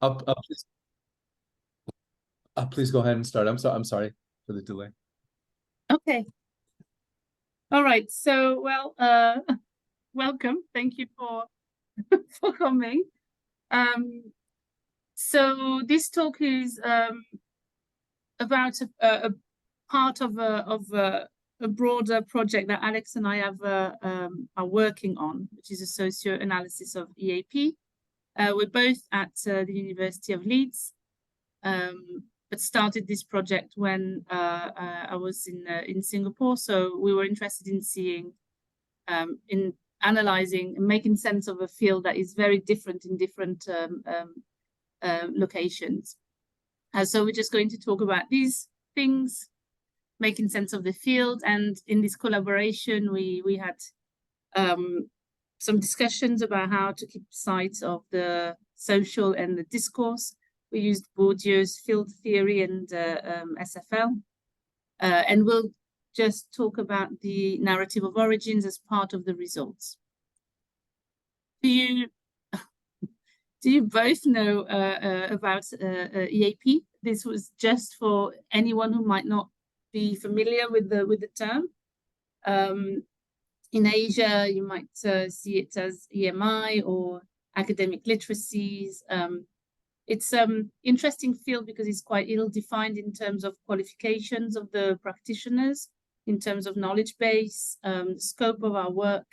Please, please go ahead and start. I'm sorry for the delay. Okay. All right. So, welcome. Thank you for for coming. So this talk is about a part of a broader project that Alex and I have are working on, which is a socio-analysis of EAP. We're both at the University of Leeds, but started this project when I was in Singapore. So we were interested in seeing, in analyzing and making sense of a field that is very different in different locations. So we're just going to talk about these things, making sense of the field. And in this collaboration, we had some discussions about how to keep sight of the social and the discourse. We used Bourdieu's field theory and SFL. And we'll just talk about the narrative of origins as part of the results. Do you both know about EAP? This was just for anyone who might not be familiar with the term. In Asia, you might see it as EMI or academic literacies. It's an interesting field because it's quite ill-defined in terms of qualifications of the practitioners, in terms of knowledge base, the scope of our work.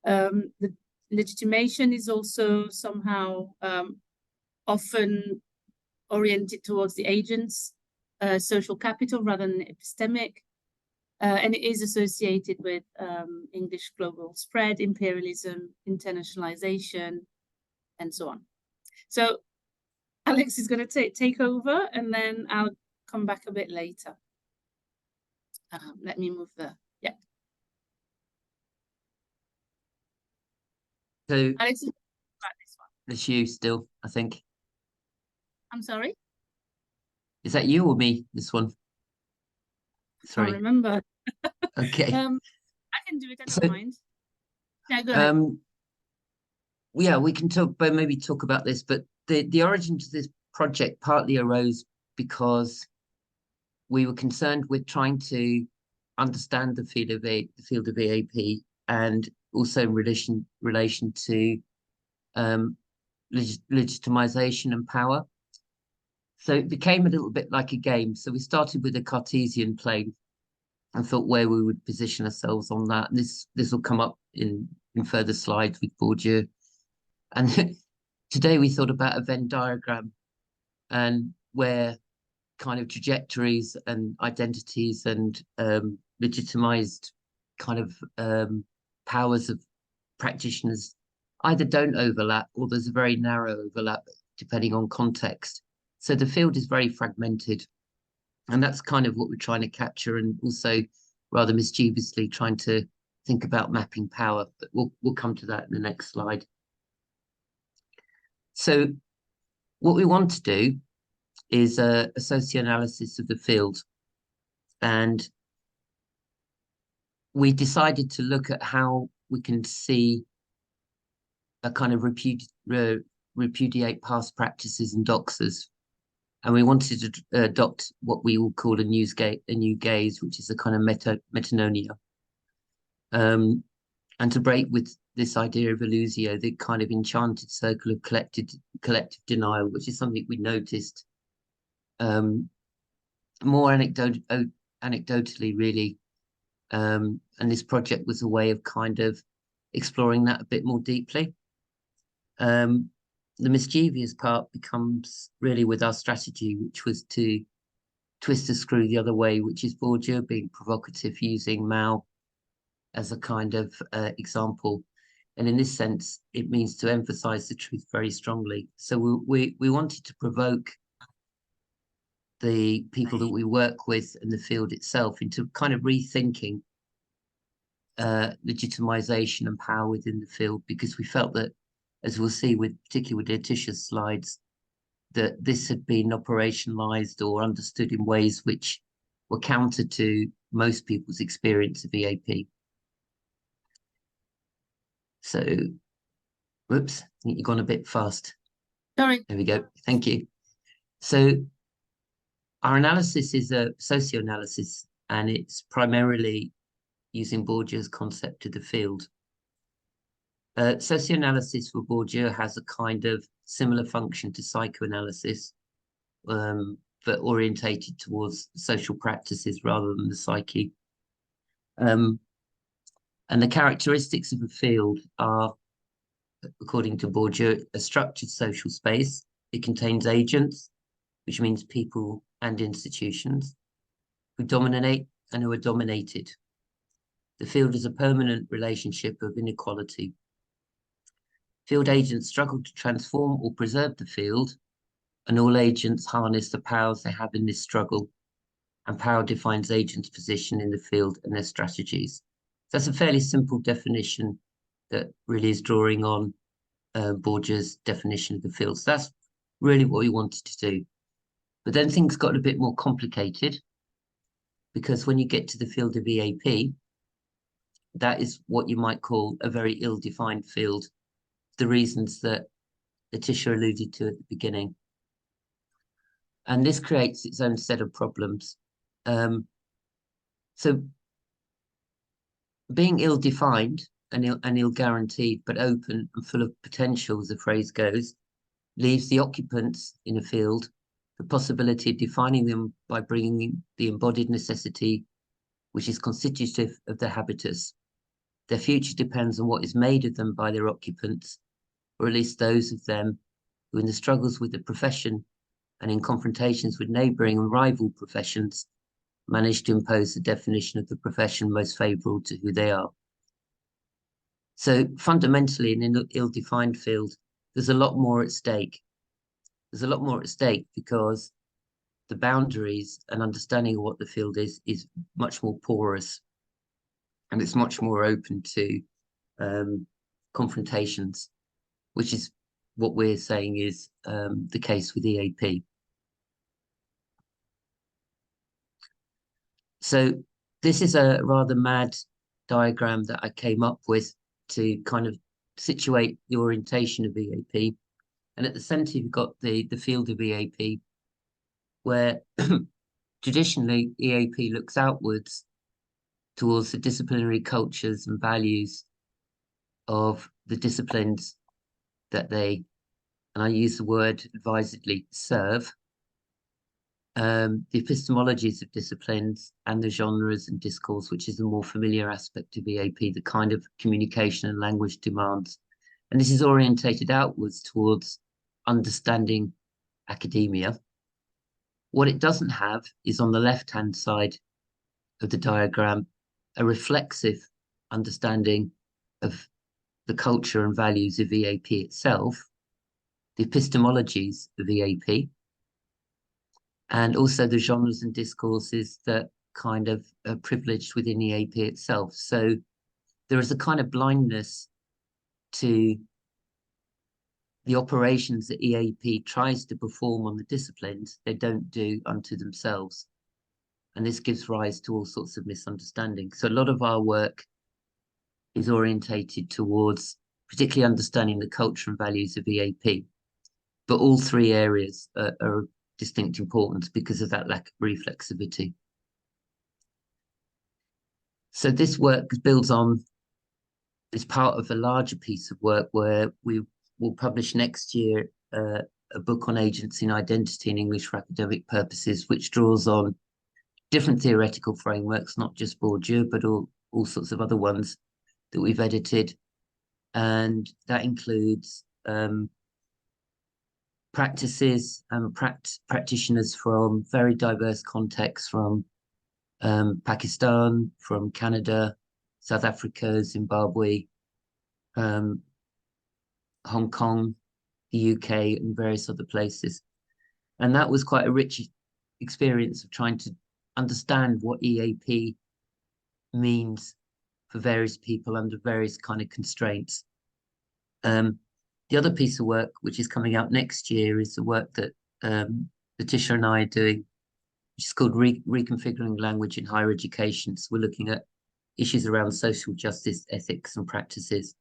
The legitimation is also somehow often oriented towards the agent's social capital rather than epistemic. And it is associated with English global spread, imperialism, internationalization, and so on. So Alex is going to take over, and then I'll come back a bit later. Let me move yeah. So Alex is about this one. It's you still, I think. I'm sorry? Is that you or me, this one? Sorry. I can't remember. Okay. I can do it, I don't mind. Yeah, go ahead. Yeah, we can talk, but maybe talk about this, but the origin to this project partly arose because we were concerned with trying to understand the field of EAP, and also in relation to legitimization and power. So it became a little bit like a game. So we started with a Cartesian plane and thought where we would position ourselves on that. And this will come up in further slides with Bourdieu. And today we thought about a Venn diagram and where kind of trajectories and identities and legitimized kind of powers of practitioners either don't overlap or there's a very narrow overlap depending on context. So the field is very fragmented, and that's kind of what we're trying to capture, and also rather mischievously trying to think about mapping power, but we'll come to that in the next slide. So what we want to do is a socio-analysis of the field, and we decided to look at how we can see a kind of repudiate past practices and doxers. And we wanted to adopt what we will call a new gaze, which is a kind of metanonia. And to break with this idea of illusio, the kind of enchanted circle of collective denial, which is something we noticed more anecdotally, really. And this project was a way of kind of exploring that a bit more deeply. The mischievous part becomes really with our strategy, which was to twist the screw the other way, which is Bourdieu being provocative, using Mao as a kind of example. And in this sense, it means to emphasize the truth very strongly. So we wanted to provoke the people that we work with in the field itself into kind of rethinking legitimization and power within the field, because we felt that, as we'll see particularly with Letitia's slides, that this had been operationalized or understood in ways which were counter to most people's experience of EAP. So, whoops, I think you've gone a bit fast. Sorry. There we go. Thank you. So our analysis is a socio-analysis, and it's primarily using Bourdieu's concept of the field. Socio-analysis for Bourdieu has a kind of similar function to psychoanalysis, but orientated towards social practices rather than the psyche. And the characteristics of the field are, according to Bourdieu, a structured social space. It contains agents, which means people and institutions, who dominate and who are dominated. The field is a permanent relationship of inequality. Field agents struggle to transform or preserve the field, and all agents harness the powers they have in this struggle, and power defines agents' position in the field and their strategies. So that's a fairly simple definition that really is drawing on Bourdieu's definition of the field. So that's really what we wanted to do. But then things got a bit more complicated, because when you get to the field of EAP, that is what you might call a very ill-defined field, the reasons that Letitia alluded to at the beginning. And this creates its own set of problems. So being ill-defined and ill-guaranteed, but open and full of potential, as the phrase goes, leaves the occupants in a field the possibility of defining them by bringing the embodied necessity, which is constitutive of their habitus. Their future depends on what is made of them by their occupants, or at least those of them who, in the struggles with the profession and in confrontations with neighbouring and rival professions, manage to impose the definition of the profession most favourable to who they are. So fundamentally, in an ill-defined field, there's a lot more at stake. There's a lot more at stake because the boundaries and understanding of what the field is much more porous, and it's much more open to confrontations, which is what we're saying is the case with EAP. So this is a rather mad diagram that I came up with to kind of situate the orientation of EAP. And at the centre, you've got the field of EAP, where traditionally EAP looks outwards towards the disciplinary cultures and values of the disciplines that they, and I use the word advisedly, serve, the epistemologies of disciplines and the genres and discourse, which is a more familiar aspect of EAP, the kind of communication and language demands. And this is orientated outwards towards understanding academia. What it doesn't have is, on the left-hand side of the diagram, a reflexive understanding of the culture and values of EAP itself, the epistemologies of EAP, and also the genres and discourses that kind of are privileged within EAP itself. So there is a kind of blindness to the operations that EAP tries to perform on the disciplines, they don't do unto themselves. And this gives rise to all sorts of misunderstandings. So a lot of our work is orientated towards particularly understanding the culture and values of EAP. But all three areas are of distinct importance because of that lack of reflexivity. So this work builds on, is part of a larger piece of work where we will publish next year a book on agency and identity in English for academic purposes, which draws on different theoretical frameworks, not just Bourdieu, but all sorts of other ones that we've edited. And that includes practices and practitioners from very diverse contexts, from Pakistan, from Canada, South Africa, Zimbabwe, Hong Kong, the UK, and various other places. And that was quite a rich experience of trying to understand what EAP means for various people under various kind of constraints. The other piece of work, which is coming out next year, is the work that Letitia and I are doing, which is called Reconfiguring Language in Higher Education. So we're looking at issues around social justice, ethics, and practices,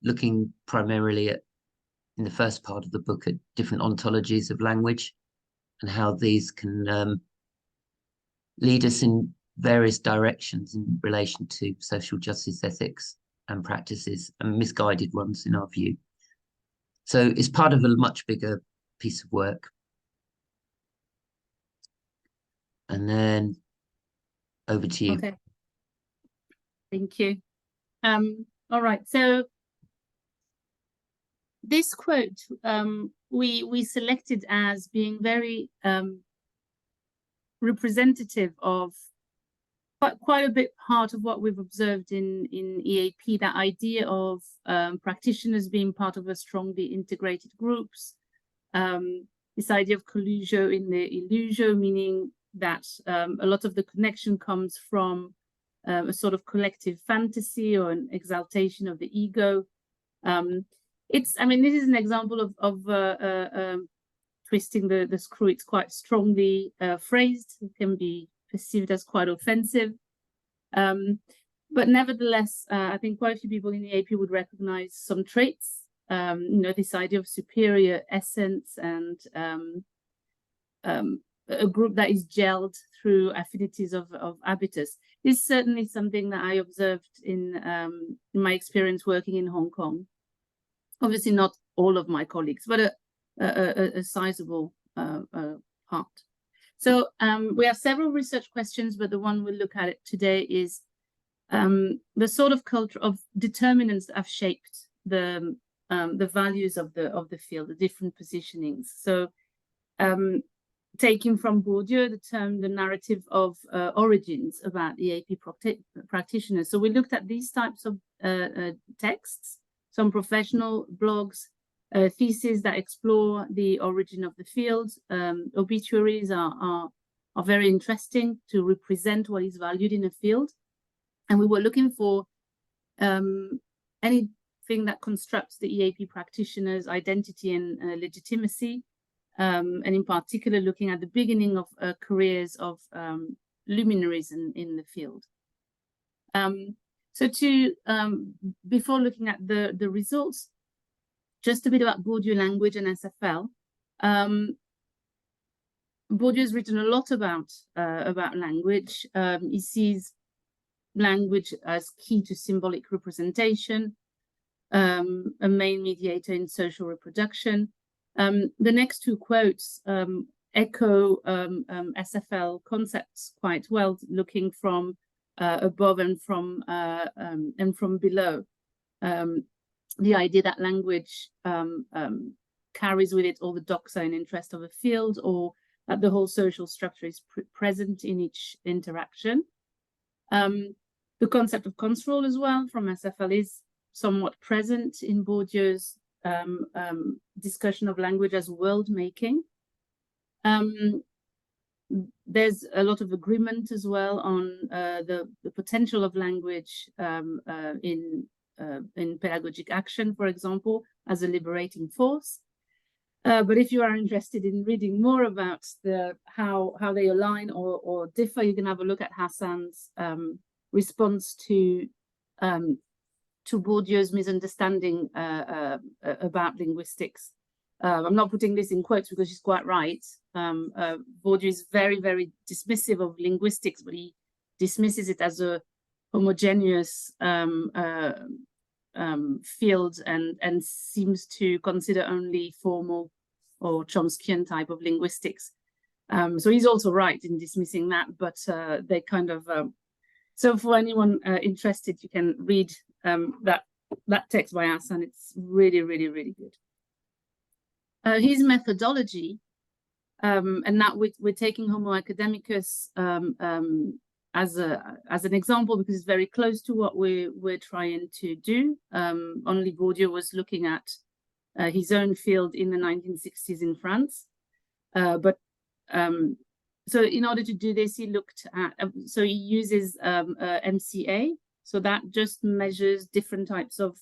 looking primarily at in the first part of the book at different ontologies of language and how these can lead us in various directions in relation to social justice ethics and practices, and misguided ones in our view. So it's part of a much bigger piece of work. And then over to you. Okay. Thank you. All right. So this quote we selected as being very representative of quite a bit part of what we've observed in EAP, that idea of practitioners being part of a strongly integrated groups, this idea of collusio in the illusio, meaning that a lot of the connection comes from a sort of collective fantasy or an exaltation of the ego. I mean, this is an example of twisting the screw. It's quite strongly phrased. It can be perceived as quite offensive. But nevertheless, I think quite a few people in the AP would recognize some traits, you know, this idea of superior essence and a group that is gelled through affinities of habitus. This is certainly something that I observed in my experience working in Hong Kong. Obviously not all of my colleagues, but a sizable part. So we have several research questions, but the one we'll look at it today is the sort of culture of determinants that have shaped the values of the field, the different positionings. So taking from Bourdieu the term, the narrative of origins about the AP practitioners. So we looked at these types of texts, some professional blogs, theses that explore the origin of the field. Obituaries are very interesting to represent what is valued in a field. And we were looking for anything that constructs the EAP practitioner's identity and legitimacy, and in particular looking at the beginning of careers of luminaries in the field. So before looking at the results, just a bit about Bourdieu language and SFL. Bourdieu has written a lot about language. He sees language as key to symbolic representation, a main mediator in social reproduction. The next two quotes echo SFL concepts quite well, looking from above and from below. The idea that language carries with it all the doxa and interest of a field, or that the whole social structure is present in each interaction. The concept of control as well from SFL is somewhat present in Bourdieu's discussion of language as world making. There's a lot of agreement as well on the potential of language in pedagogic action, for example, as a liberating force. But if you are interested in reading more about how they align or differ, you can have a look at Hassan's response to Bourdieu's misunderstanding about linguistics. I'm not putting this in quotes because she's quite right. Bourdieu is very, very dismissive of linguistics, but he dismisses it as a homogeneous field and seems to consider only formal or Chomskyan type of linguistics. So he's also right in dismissing that, but they kind of so for anyone interested, you can read that text by Hassan. It's really, really, really good. His methodology, and that we're taking Homo academicus as an example because it's very close to what we're trying to do. Only Bourdieu was looking at his own field in the 1960s in France, so in order to do this, he looked at, so he uses MCA, so that just measures different types of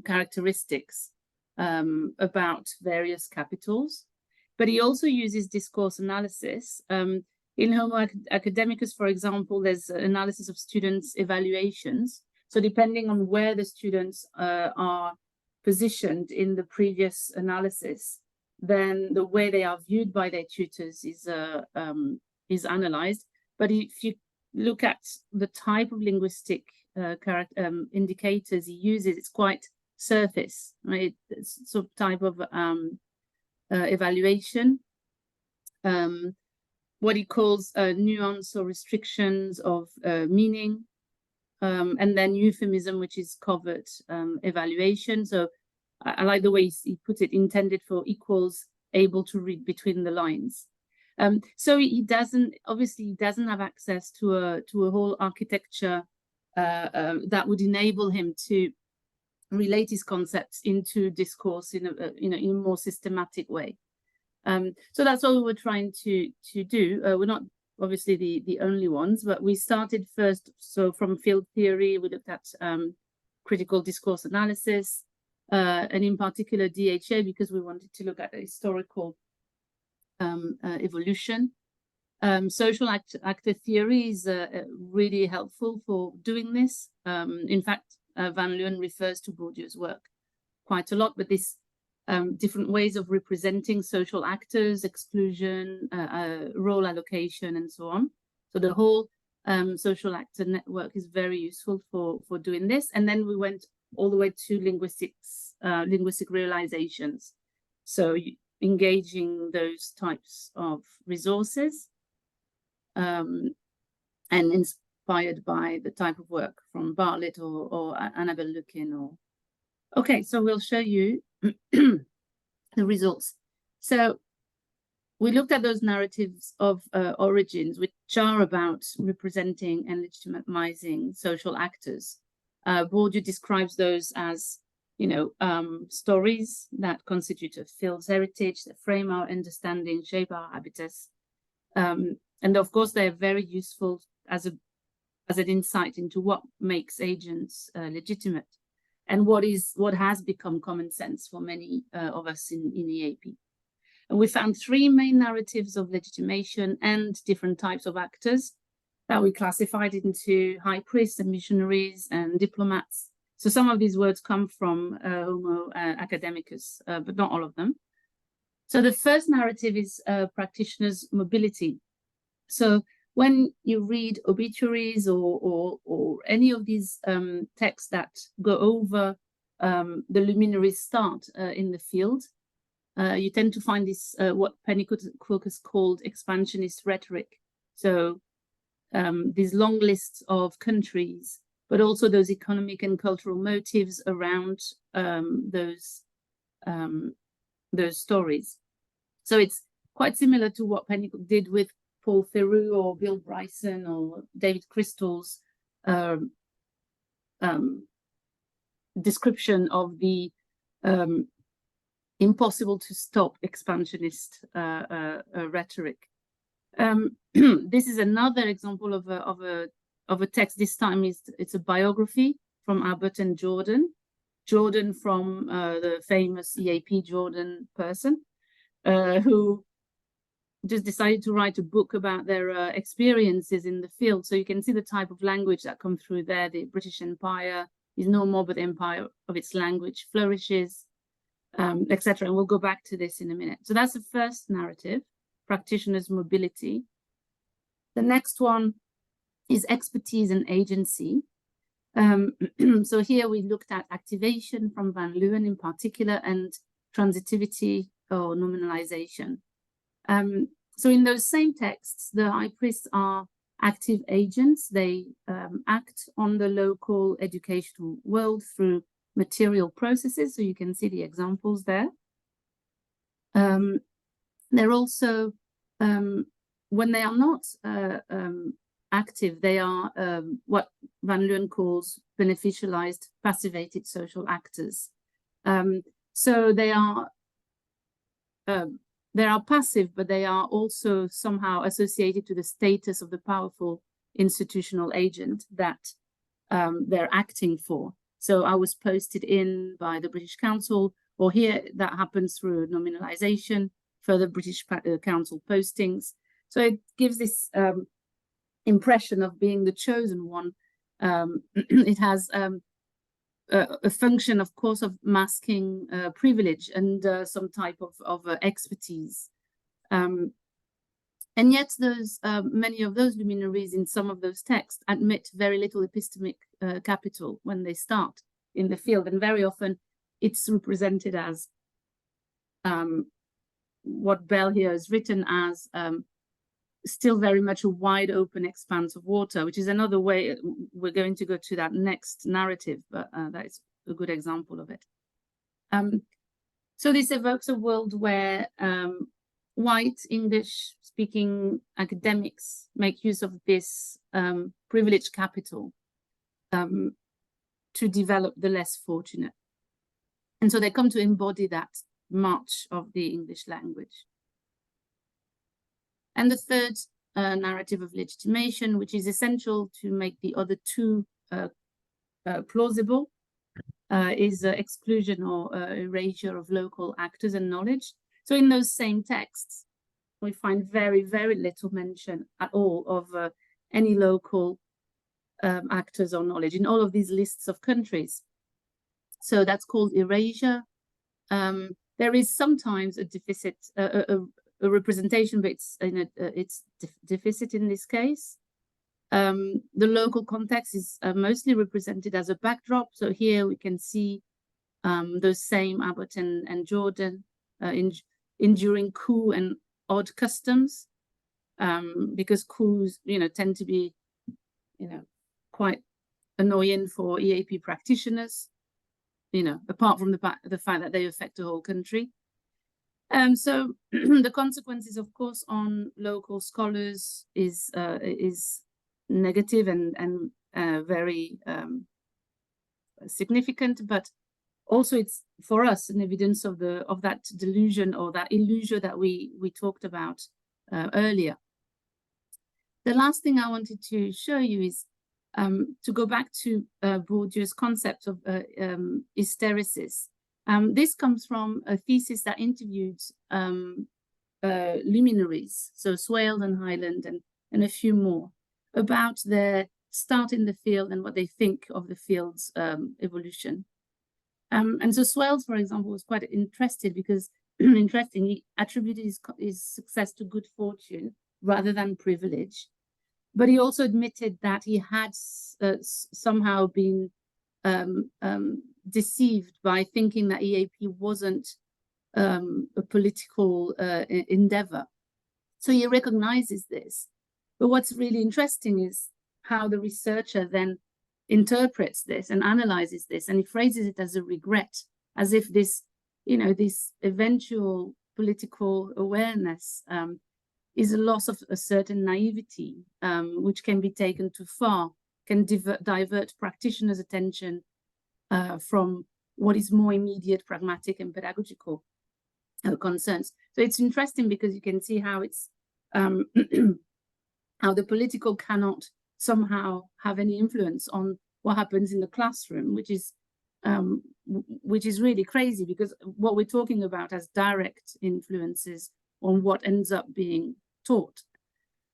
characteristics about various capitals. But he also uses discourse analysis. In Homo academicus, for example, there's analysis of students' evaluations. So depending on where the students are positioned in the previous analysis, then the way they are viewed by their tutors is analyzed. But if you look at the type of linguistic indicators he uses, it's quite surface, right? It's sort of type of evaluation. What he calls nuance or restrictions of meaning, and then euphemism, which is covert evaluation. So I like the way he put it, intended for equals able to read between the lines. So he doesn't have access to a whole architecture that would enable him to relate his concepts into discourse in a more systematic way. So that's what we were trying to do. We're not obviously the only ones, but we started first. So from field theory, we looked at critical discourse analysis, and in particular DHA, because we wanted to look at the historical evolution. Social actor theory is really helpful for doing this. In fact, Van Leeuwen refers to Bourdieu's work quite a lot, but this different ways of representing social actors, exclusion, role allocation, and so on. So the whole social actor network is very useful for doing this. And then we went all the way to linguistic realizations. So engaging those types of resources, and inspired by the type of work from Bartlett or Annabel Lukin. Okay, so we'll show you the results. So we looked at those narratives of origins, which are about representing and legitimizing social actors. Bourdieu describes those as, stories that constitute a field's heritage, that frame our understanding, shape our habitus. And of course, they're very useful as an insight into what makes agents legitimate, and what has become common sense for many of us in EAP. And we found three main narratives of legitimation and different types of actors that we classified into high priests and missionaries and diplomats. So some of these words come from Homo academicus, but not all of them. So the first narrative is practitioners' mobility. So when you read obituaries or any of these texts that go over the luminaries' start in the field, you tend to find this what Pennycook has called expansionist rhetoric. So these long lists of countries, but also those economic and cultural motives around those stories. So it's quite similar to what Pennycook did with Paul Theroux or Bill Bryson or David Crystal's description of the impossible to stop expansionist rhetoric. This is another example of a text. This time it's a biography from Abbott and Jordan. Jordan from the famous EAP Jordan person who just decided to write a book about their experiences in the field. So you can see the type of language that come through there. The British Empire is no more, but the empire of its language flourishes, etc. And we'll go back to this in a minute. So that's the first narrative, practitioners' mobility. The next one is expertise and agency. So here we looked at activation from Van Leeuwen in particular, and transitivity or nominalization. So in those same texts, the high priests are active agents. They act on the local educational world through material processes. So you can see the examples there. They're also, when they are not active, they are what Van Leeuwen calls beneficialized, passivated social actors. So they are passive, but they are also somehow associated to the status of the powerful institutional agent that they're acting for. So I was posted in by the British Council, or here that happens through nominalization, further British Council postings. So it gives this impression of being the chosen one. It has a function, of course, of masking privilege and some type of expertise. And yet those many of those luminaries in some of those texts admit very little epistemic capital when they start in the field, and very often it's represented as what Bell here has written as still very much a wide open expanse of water, which is another way. We're going to go to that next narrative, but that is a good example of it. So this evokes a world where white English-speaking academics make use of this privileged capital to develop the less fortunate. And so they come to embody that march of the English language. And the third narrative of legitimation, which is essential to make the other two plausible, is exclusion or erasure of local actors and knowledge. So in those same texts, we find very, very little mention at all of any local actors or knowledge in all of these lists of countries. So that's called erasure. There is sometimes a deficit, a representation, but it's deficit in this case. The local context is mostly represented as a backdrop. So here we can see those same Abbott and Jordan enduring coup and odd customs, because coups, tend to be, quite annoying for EAP practitioners, apart from the fact that they affect the whole country. So the consequences, of course, on local scholars is negative and very significant, but also it's for us an evidence of that delusion or that illusion that we talked about earlier. The last thing I wanted to show you is to go back to Bourdieu's concept of hysteresis. This comes from a thesis that interviewed luminaries, so Swale and Highland and a few more, about their start in the field and what they think of the field's evolution. And so Swales, for example, was quite interested because, interestingly, attributed his success to good fortune rather than privilege. But he also admitted that he had somehow been deceived by thinking that EAP wasn't a political endeavor. So he recognizes this. But what's really interesting is how the researcher then interprets this and analyzes this, and he phrases it as a regret, as if this, this eventual political awareness is a loss of a certain naivety, which can be taken too far, can divert practitioners' attention from what is more immediate, pragmatic, and pedagogical concerns. So it's interesting because you can see how it's how the political cannot somehow have any influence on what happens in the classroom, which is really crazy, because what we're talking about has direct influences on what ends up being taught.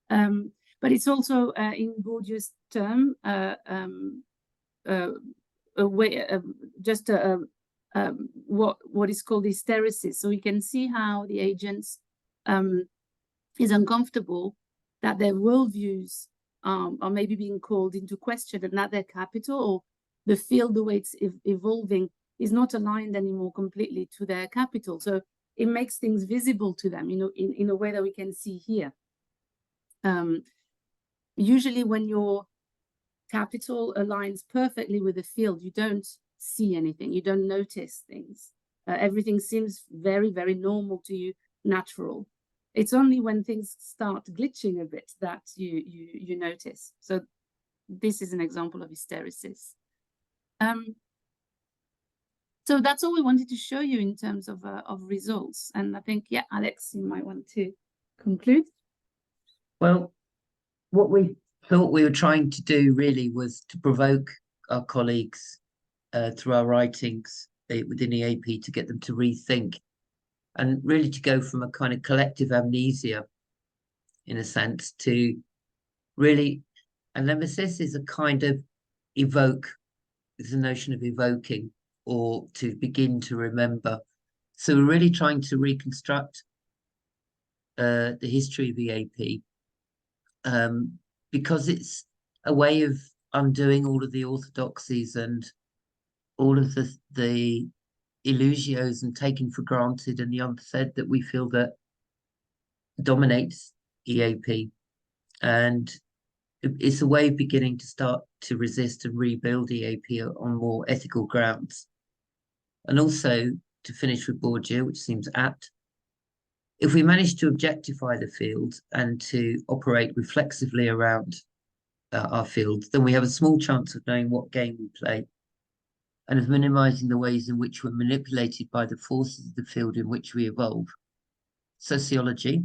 But it's also in Bourdieu's term a way just what is called hysteresis. So we can see how the agents is uncomfortable that their worldviews are maybe being called into question, and that their capital or the field, the way it's evolving, is not aligned anymore completely to their capital. So it makes things visible to them, in a way that we can see here. Usually when your capital aligns perfectly with the field, you don't see anything, you don't notice things. Everything seems very, very normal to you, natural. It's only when things start glitching a bit that you notice. So this is an example of hysteresis. So that's all we wanted to show you in terms of results. And I think, yeah, Alex, you might want to conclude. Well, what we thought we were trying to do really was to provoke our colleagues through our writings within EAP to get them to rethink, and really to go from a kind of collective amnesia, in a sense, to really, and nemesis is a kind of evoke is the notion of evoking or to begin to remember. So we're really trying to reconstruct the history of EAP, because it's a way of undoing all of the orthodoxies and all of the illusions and taken for granted and the unsaid that we feel that dominates EAP. And it's a way of beginning to start to resist and rebuild EAP on more ethical grounds. And also, to finish with Bourdieu, which seems apt, if we manage to objectify the field and to operate reflexively around our fields, then we have a small chance of knowing what game we play and of minimizing the ways in which we're manipulated by the forces of the field in which we evolve. Sociology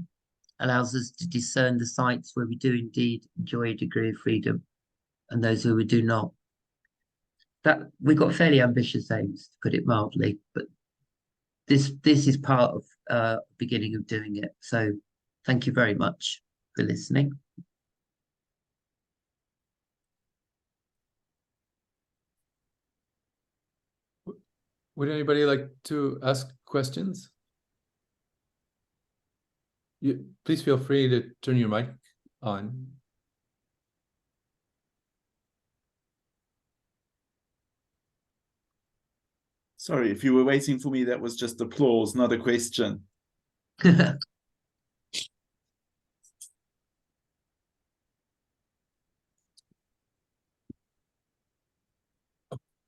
allows us to discern the sites where we do indeed enjoy a degree of freedom and those where we do not. That we've got fairly ambitious aims, to put it mildly, but this is part of beginning of doing it. So thank you very much for listening. Would anybody like to ask questions? Please feel free to turn your mic on. Sorry, if you were waiting for me, that was just applause, not a question.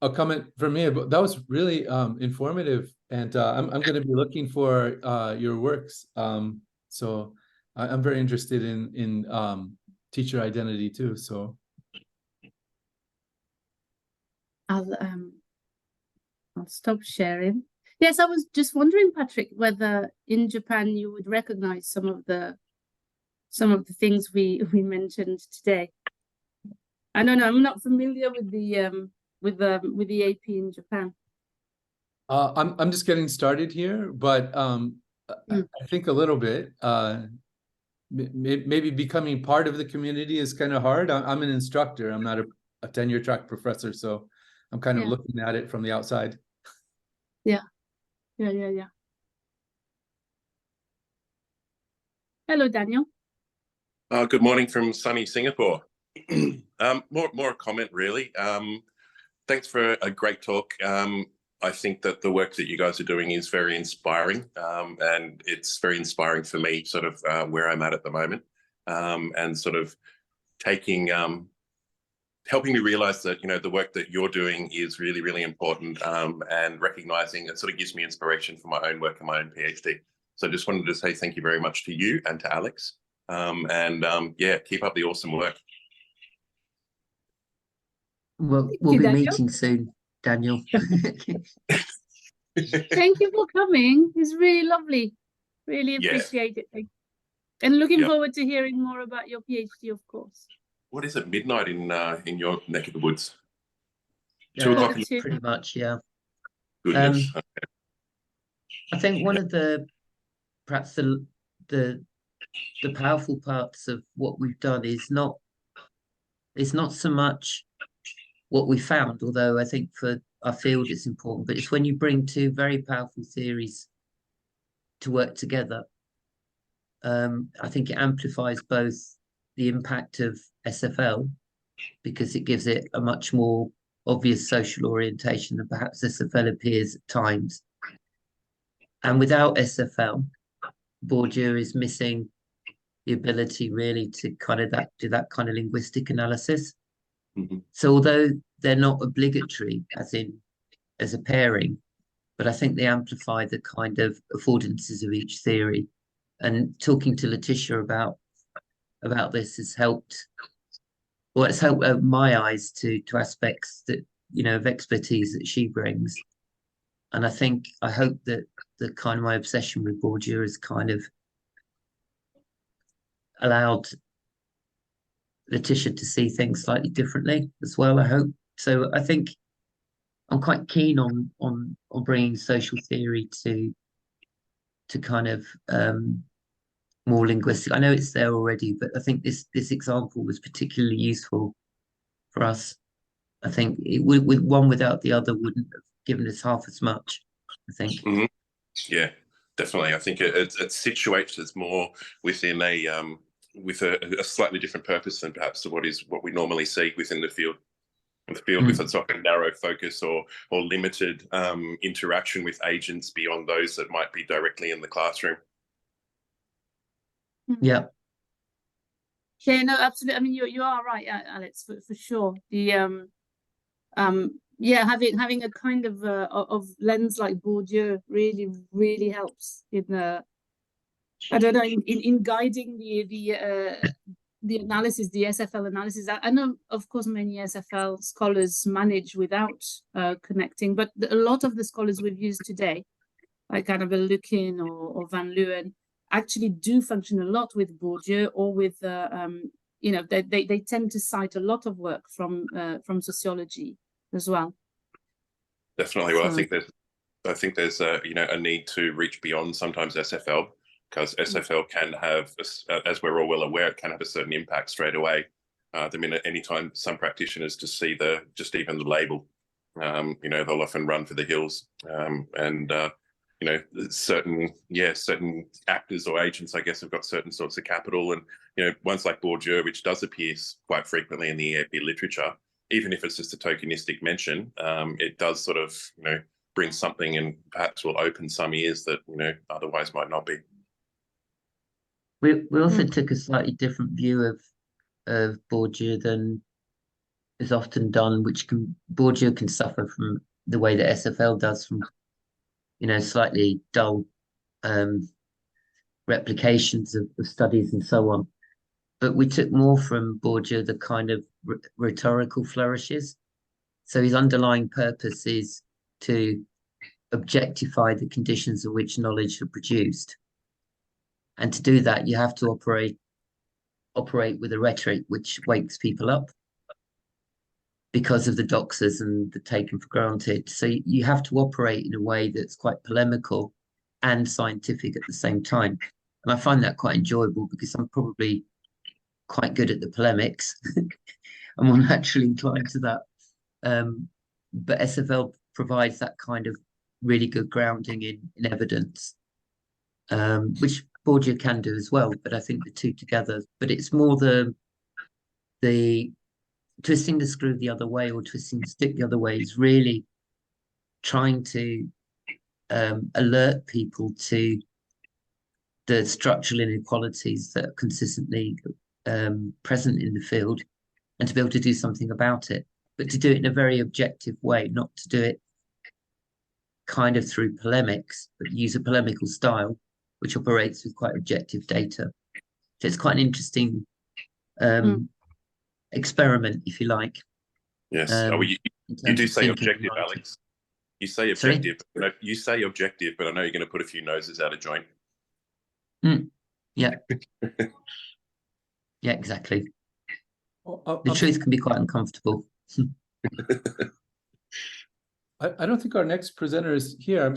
A comment from me, but that was really informative, and I'm going to be looking for your works. So I'm very interested in teacher identity too. So I'll stop sharing. Yes, I was just wondering, Patrick, whether in Japan you would recognize some of the things we mentioned today. I don't know. I'm not familiar with the AP in Japan. I'm just getting started here, but I think a little bit. Maybe becoming part of the community is kind of hard. I'm an instructor. I'm not a tenure track professor, so I'm kind of looking at it from the outside. Yeah. Hello, Daniel. Good morning from sunny Singapore. More a comment, really. Thanks for a great talk. I think that the work that you guys are doing is very inspiring, and it's very inspiring for me, sort of where I'm at the moment, and sort of taking, helping me realize that, you know, the work that you're doing is really, really important, and recognizing it sort of gives me inspiration for my own work and my own PhD. So I just wanted to say thank you very much to you and to Alex, yeah, keep up the awesome work. Well, we'll be meeting soon, Daniel. Thank you for coming. It's really lovely. Really appreciate it. And looking forward to hearing more about your PhD, of course. What is it, midnight in your neck of the woods? Yeah, 2 o'clock? pretty much, yeah. Goodness. Okay. I think one of the perhaps the powerful parts of what we've done is not so much what we found, although I think for our field it's important, but it's when you bring two very powerful theories to work together. I think it amplifies both the impact of SFL, because it gives it a much more obvious social orientation than perhaps SFL appears at times. And without SFL, Bourdieu is missing the ability really to kind of do that kind of linguistic analysis. Mm-hmm. So although they're not obligatory as a pairing, but I think they amplify the kind of affordances of each theory. And talking to Letitia about this has helped. Well, it's helped open my eyes to aspects that, you know, of expertise that she brings. And I hope that the kind of my obsession with Bourdieu has kind of allowed Letitia to see things slightly differently as well, I hope. So I think I'm quite keen on bringing social theory to kind of more linguistic. I know it's there already, but I think this example was particularly useful for us. I think with one without the other wouldn't have given us half as much, I think. Mhm. Yeah, definitely. I think it situates us more within with a slightly different purpose than perhaps what we normally see within the field. In the field with a sort of narrow focus or limited interaction with agents beyond those that might be directly in the classroom. Yeah. Yeah, no, absolutely. I mean, you are right, Alex, for sure. The yeah, having a kind of lens like Bourdieu really helps in the, I don't know, in guiding the analysis, the SFL analysis. I know, of course, many SFL scholars manage without connecting, but a lot of the scholars we've used today, like Annabel Lukin or Van Leeuwen, actually do function a lot with Bourdieu or with you know, they tend to cite a lot of work from sociology as well. Definitely. Well, So, I think there's you know, a need to reach beyond sometimes SFL, because SFL can have, as we're all well aware, it can have a certain impact straight away. The minute anytime some practitioners just see just even the label, you know, they'll often run for the hills. And you know, certain actors or agents, I guess, have got certain sorts of capital, and you know, ones like Bourdieu, which does appear quite frequently in the EAP literature, even if it's just a tokenistic mention, it does sort of, you know, bring something and perhaps will open some ears that, you know, otherwise might not be. We also took a slightly different view of Bourdieu than is often done, Bourdieu can suffer from the way that SFL does, from, you know, slightly dull replications of studies and so on. But we took more from Bourdieu the kind of rhetorical flourishes. So his underlying purpose is to objectify the conditions in which knowledge are produced. And to do that, you have to operate with a rhetoric which wakes people up because of the doxers and the taken for granted. So you have to operate in a way that's quite polemical and scientific at the same time. And I find that quite enjoyable because I'm probably quite good at the polemics. I'm more naturally inclined to that. But SFL provides that kind of really good grounding in evidence, which Bourdieu can do as well. But I think the two together. But it's more the twisting the screw the other way or twisting the stick the other way is really trying to alert people to the structural inequalities that are consistently present in the field, and to be able to do something about it, but to do it in a very objective way, not to do it kind of through polemics, but use a polemical style which operates with quite objective data. So it's quite an interesting experiment, if you like. Yes. You do say objective, Alex. You say objective. You say objective, but I know you're going to put a few noses out of joint. Yeah. Yeah, exactly. Well, The truth can be quite uncomfortable. I don't think our next presenter is here. I'm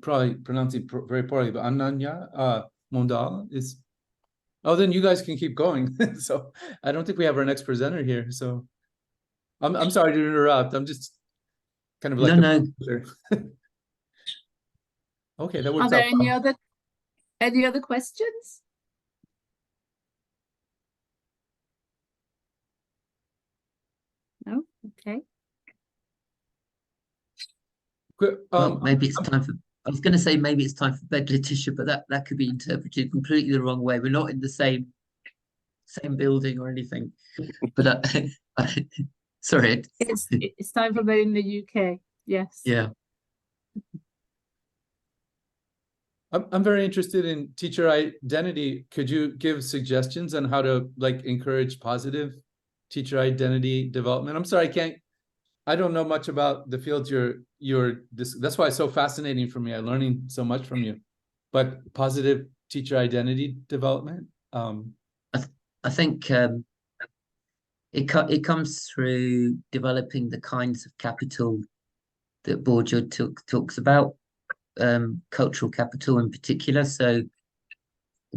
probably pronouncing very poorly, but Ananya Mondal is. Oh, then you guys can keep going. So I don't think we have our next presenter here. So I'm sorry to interrupt. I'm just kind of like no. Okay, that works are there out. any other questions? No? Okay. Well, maybe it's time for. I was going to say maybe it's time for bed, Letitia, but that could be interpreted completely the wrong way. We're not in the same building or anything. But sorry. It's time for bed in the UK. Yes. Yeah. I'm very interested in teacher identity. Could you give suggestions on how to encourage positive teacher identity development? I'm sorry, I don't know much about the fields that's why it's so fascinating for me. I'm learning so much from you. But positive teacher identity development. I think it comes through developing the kinds of capital that Bourdieu talks about, cultural capital in particular. So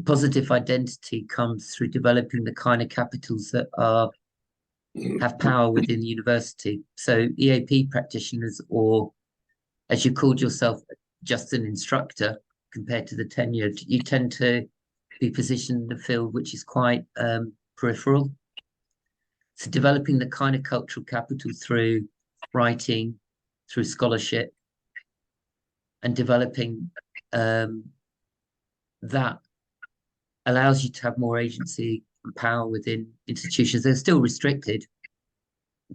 positive identity comes through developing the kind of capitals that have power within the university. So EAP practitioners, or as you called yourself, just an instructor compared to the tenured, you tend to be positioned in a field which is quite peripheral. So developing the kind of cultural capital through writing, through scholarship, and developing that allows you to have more agency and power within institutions. They're still restricted,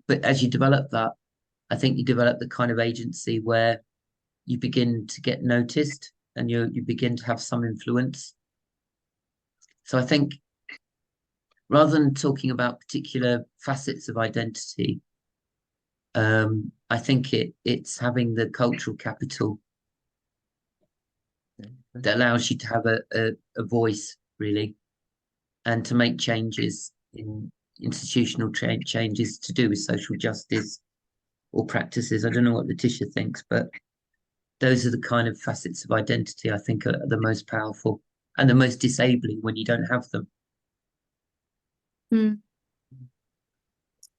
but as you develop that, I think you develop the kind of agency where you begin to get noticed and you begin to have some influence. So I think rather than talking about particular facets of identity, I think it's having the cultural capital that allows you to have a voice, really, and to make changes in institutional changes to do with social justice or practices. I don't know what Letitia thinks, but those are the kind of facets of identity I think are the most powerful and the most disabling when you don't have them.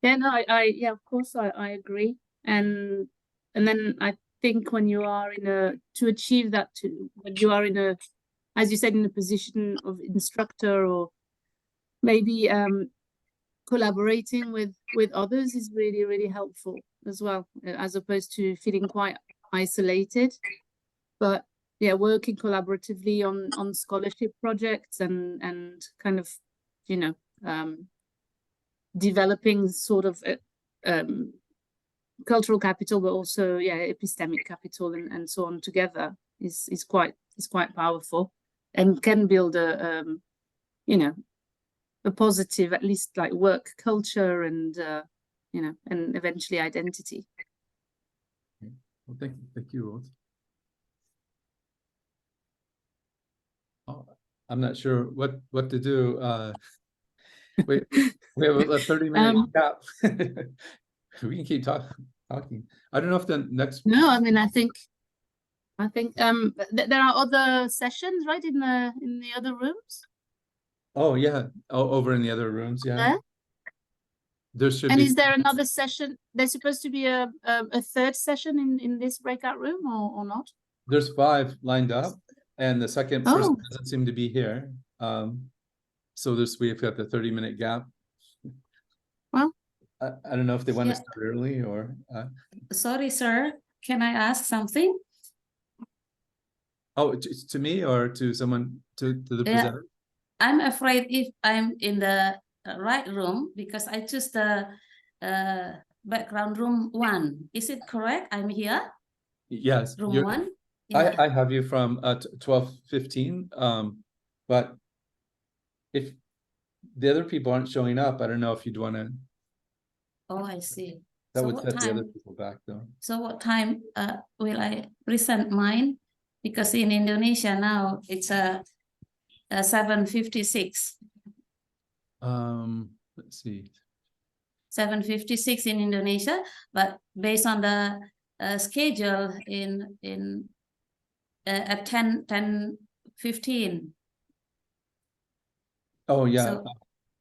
Yeah, no, yeah, of course, I agree. And then I think when you are to achieve that, when you are as you said, in a position of instructor, or maybe collaborating with others is really, really helpful as well, as opposed to feeling quite isolated. But yeah, working collaboratively on scholarship projects and kind of, developing sort of cultural capital, but also epistemic capital and so on together is quite powerful, and can build a positive, at least like work culture and and eventually identity. Well, thank you, Rose. Oh, I'm not sure what to do. Wait, we have a 30-minute gap. We can keep talking. I don't know if the next. No, I mean, I think there are other sessions, right, in the other rooms. Oh yeah, over in the other rooms, yeah. There? There should And be. is there another session? There's supposed to be a third session in this breakout room, or not? There's 5 lined up, and the second person doesn't seem to be here. So we've got the 30-minute gap. Well, I don't know if they want to start early or. Sorry, sir. Can I ask something? Oh, to me or to someone, to the presenter? I'm afraid if I'm in the right room, because I choose the background room 1. Is it correct? I'm here? Yes. Room 1? Yeah. I have you from 12:15, but if the other people aren't showing up, I don't know if you'd want to. Oh, I see. That So would what set the other time? people back, though. So what time will I present mine? Because in Indonesia now it's 7:56. Let's see. 7:56 in Indonesia, but based on the schedule at 10:15. Oh yeah,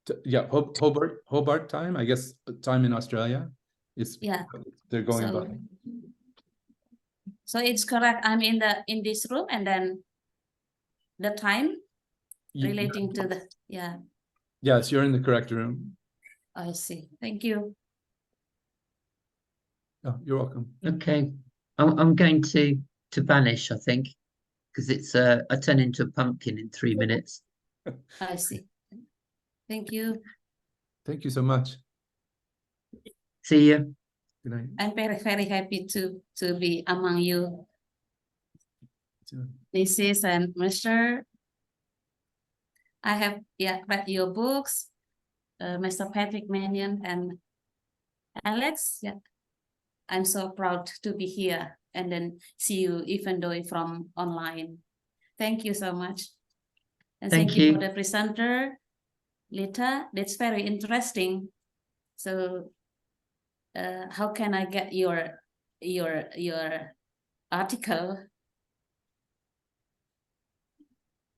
So, yeah. Hobart time. I guess time in Australia is. yeah. They're going by. So it's correct. I'm in this room, and then the time relating to the Yes, you're in the correct room. I see. Thank you. Oh, you're welcome. Okay, I'm going to vanish, I think, because it's I turn into a pumpkin in 3 minutes. I see. Thank you. Thank you so much. See you. Good night. I'm very, very happy to be among you. Mrs. and Mr. I have read your books, Mr. Patrick Mannion and Alex. Yeah, I'm so proud to be here and then see you, even though from online. Thank you so much. And thank you for the presenter, Lita. That's very interesting. So how can I get your article?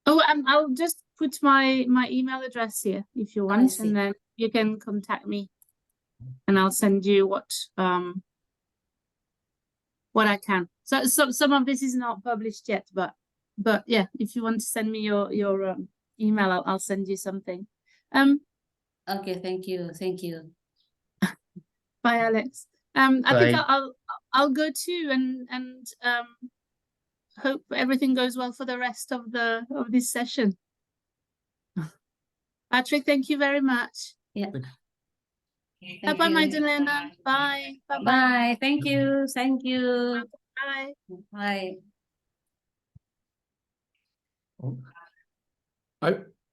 Oh, I'll just put my email address here if you want, see. and then you can contact me, and I'll send you what I can. So some of this is not published yet, but yeah, if you want to send me your email, I'll send you something. Okay, thank you. Thank you. Bye, Alex. I think Bye. I'll go too, and hope everything goes well for the rest of this session. Patrick, thank you very much. Yeah. Thank- Okay, Bye thank bye, you. Magdalena. Bye. Bye bye. Bye. Thank you. Thank you. Bye. Bye.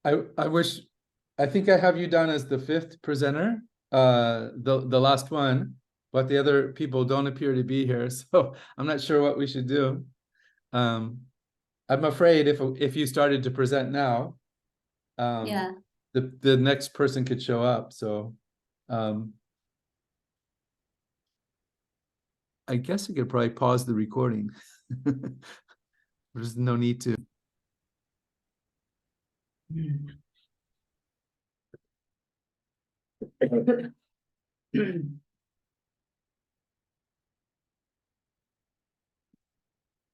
I wish, I think I have you down as the 5th presenter, the last one, but the other people don't appear to be here, so I'm not sure what we should do. I'm afraid if you started to present now, Yeah. the next person could show up. So I guess I could probably pause the recording. There's no need to.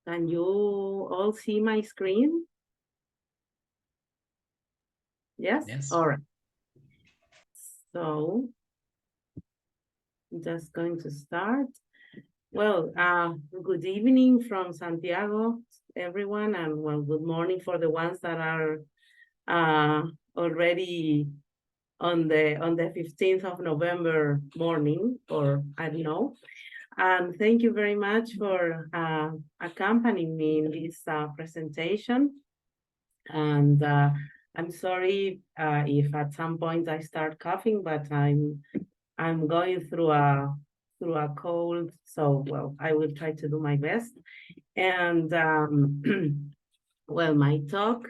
Can you all see my screen? Yes? Yes. All right. So, just going to start. Well, good evening from Santiago, everyone, and well, good morning for the ones that are already on the 15th of November morning, or I don't know. And thank you very much for accompanying me in this presentation. And I'm sorry if at some point I start coughing, but I'm going through a cold, so well, I will try to do my best. And well, my talk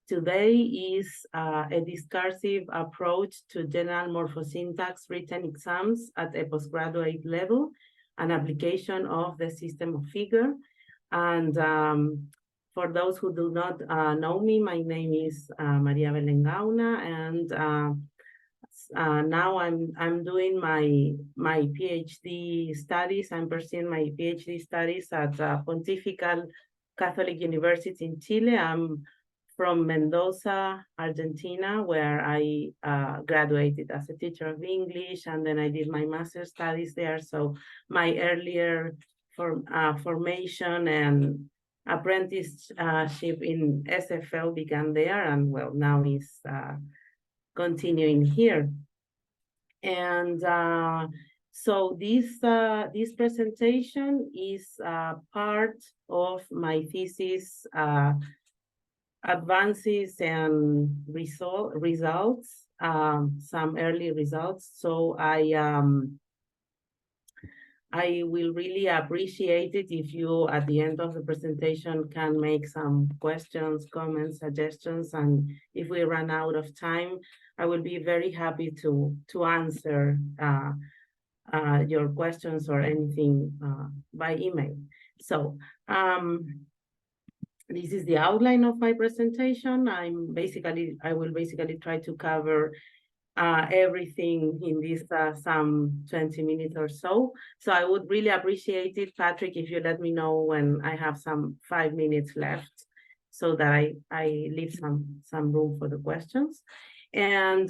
today is a discursive approach to general morphosyntax written exams at a postgraduate level, an application of the system of figure. And for those who do not know me, my name is Maria Belén Gauna, and now I'm doing my PhD studies. I'm pursuing my PhD studies at Pontifical Catholic University in Chile. I'm from Mendoza, Argentina, where I graduated as a teacher of English, and then I did my master's studies there. So my earlier formation and apprenticeship in SFL began there, and well, now is continuing here. And so this presentation is part of my thesis advances and results, some early results. So I will really appreciate it if you, at the end of the presentation, can make some questions, comments, suggestions, and if we run out of time, I will be very happy to answer your questions or anything by email. So this is the outline of my presentation. I will basically try to cover everything in this some 20 minutes or so. So I would really appreciate it, Patrick, if you let me know when I have some 5 minutes left, so that I leave some room for the questions. And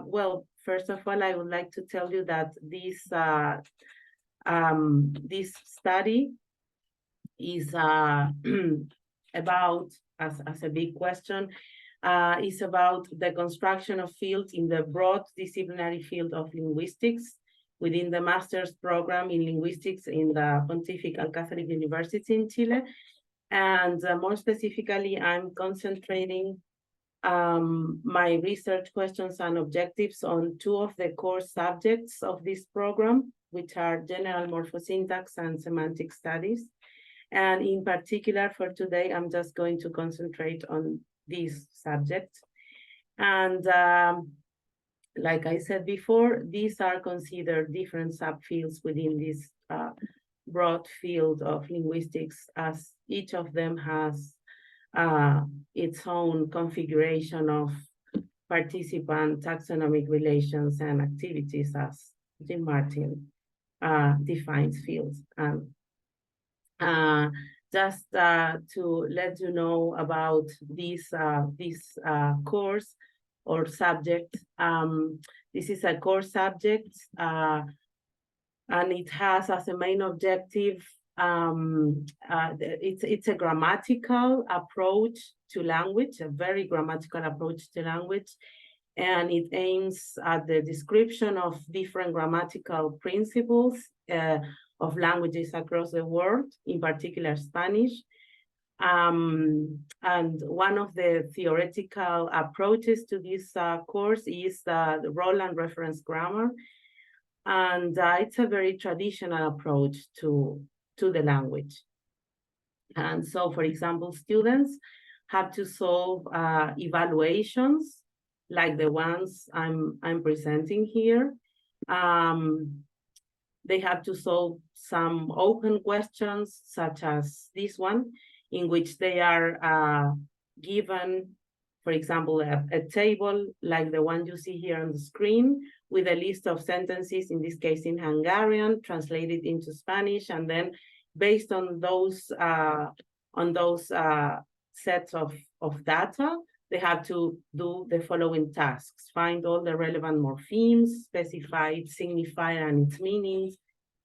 well, first of all, I would like to tell you that this study is about, as a big question, is about the construction of fields in the broad disciplinary field of linguistics within the master's program in linguistics in the Pontifical Catholic University in Chile. And more specifically, I'm concentrating my research questions and objectives on two of the core subjects of this program, which are general morphosyntax and semantic studies. And in particular, for today, I'm just going to concentrate on these subjects. And like I said before, these are considered different subfields within this broad field of linguistics, as each of them has its own configuration of participant taxonomic relations and activities, as Jim Martin defines fields. And just to let you know about this course or subject, this is a core subject, and it has as a main objective, it's a grammatical approach to language, a very grammatical approach to language, and it aims at the description of different grammatical principles of languages across the world, in particular Spanish. And one of the theoretical approaches to this course is the role and reference grammar. And it's a very traditional approach to the language. And so, for example, students have to solve evaluations like the ones I'm presenting here. They have to solve some open questions, such as this one, in which they are given, for example, a table like the one you see here on the screen, with a list of sentences, in this case in Hungarian, translated into Spanish, and then based on those sets of data, they have to do the following tasks: find all the relevant morphemes, specify its signifier and its meanings,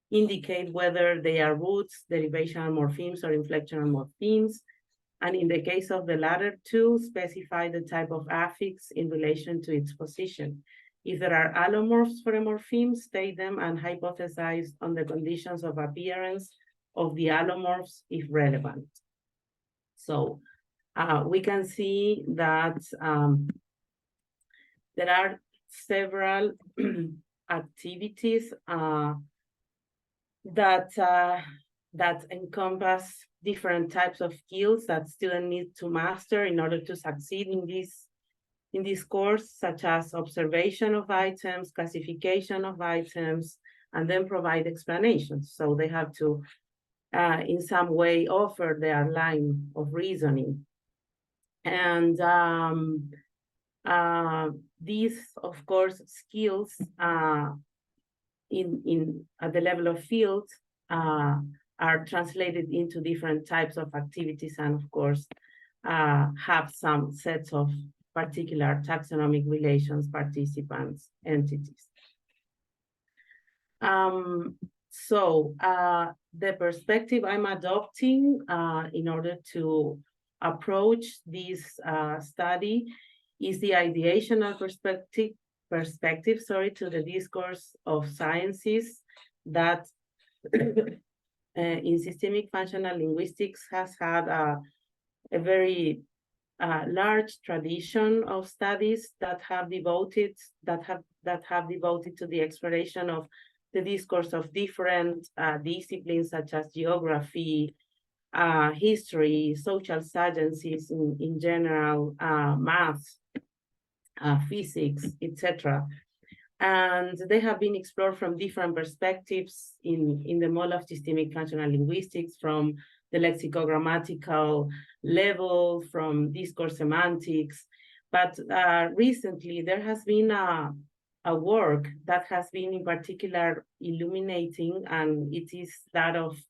indicate whether they are roots, derivational morphemes, or inflectional morphemes, and in the case of the latter two, specify the type of affix in relation to its position. If there are allomorphs for a morpheme, state them and hypothesize on the conditions of appearance of the allomorphs if relevant. So we can see that there are several activities that encompass different types of skills that students need to master in order to succeed in this course, such as observation of items, classification of items, and then provide explanations. So they have to, in some way, offer their line of reasoning. And these, of course, skills at the level of field are translated into different types of activities, and of course have some sets of particular taxonomic relations, participants, entities. So the perspective I'm adopting in order to approach this study is the ideational perspective, to the discourse of sciences that in systemic functional linguistics has had a very large tradition of studies that have devoted to the exploration of the discourse of different disciplines such as geography, history, social sciences in general, math, physics, etc. And they have been explored from different perspectives in the model of systemic functional linguistics, from the lexicogrammatical level, from discourse semantics. But recently, there has been a work that has been in particular illuminating, and it is that of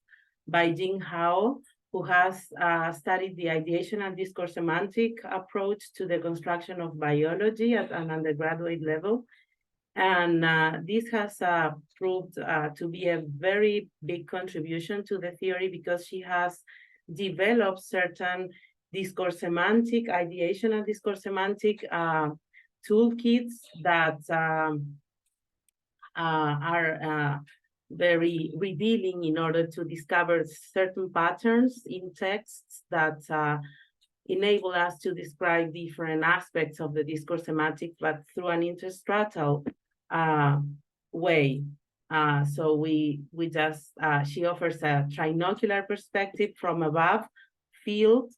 Bai-Jing Hao, who has studied the ideation and discourse semantic approach to the construction of biology at an undergraduate level. And this has proved to be a very big contribution to the theory, because she has developed certain discourse semantic, ideation and discourse semantic toolkits that are very revealing in order to discover certain patterns in texts that enable us to describe different aspects of the discourse semantic, but through an interstratal way. So we just, she offers a trinocular perspective from above, field,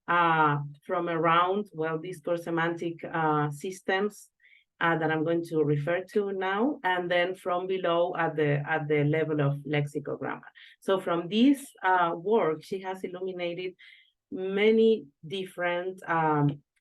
from around, well, discourse semantic systems that I'm going to refer to now, and then from below at the level of lexicogrammar. So from this work, she has illuminated many different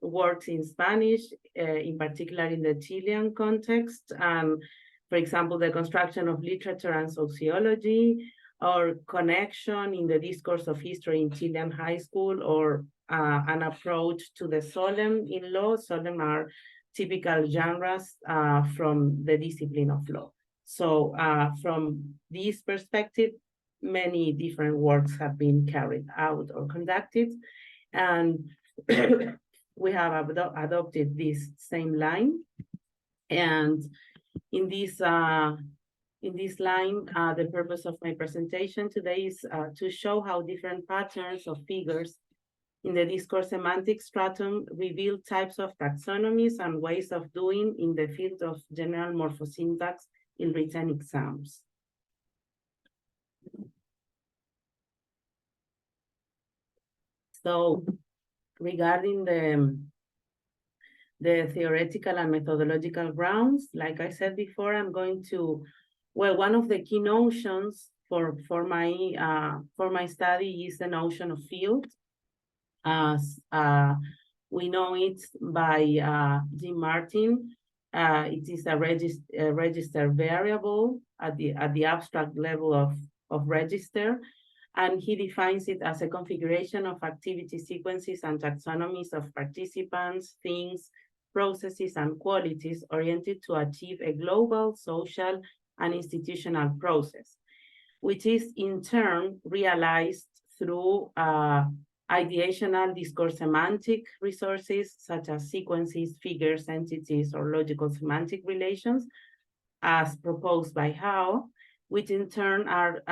works in Spanish, in particular in the Chilean context, and for example, the construction of literature and sociology, or connection in the discourse of history in Chilean high school, or an approach to the solemn in law. Solemn are typical genres from the discipline of law. So from this perspective, many different works have been carried out or conducted, and we have adopted this same line. And in this line, the purpose of my presentation today is to show how different patterns of figures in the discourse semantic stratum reveal types of taxonomies and ways of doing in the field of general morphosyntax in written exams. So regarding the theoretical and methodological grounds, like I said before, I'm going to, well, one of the key notions for my study is the notion of field, as we know it by Jim Martin. It is a register variable at the abstract level of register, and he defines it as a configuration of activity sequences and taxonomies of participants, things, processes, and qualities oriented to achieve a global, social, and institutional process, which is in turn realized through ideational discourse semantic resources such as sequences, figures, entities, or logical semantic relations, as proposed by Howe, which in turn are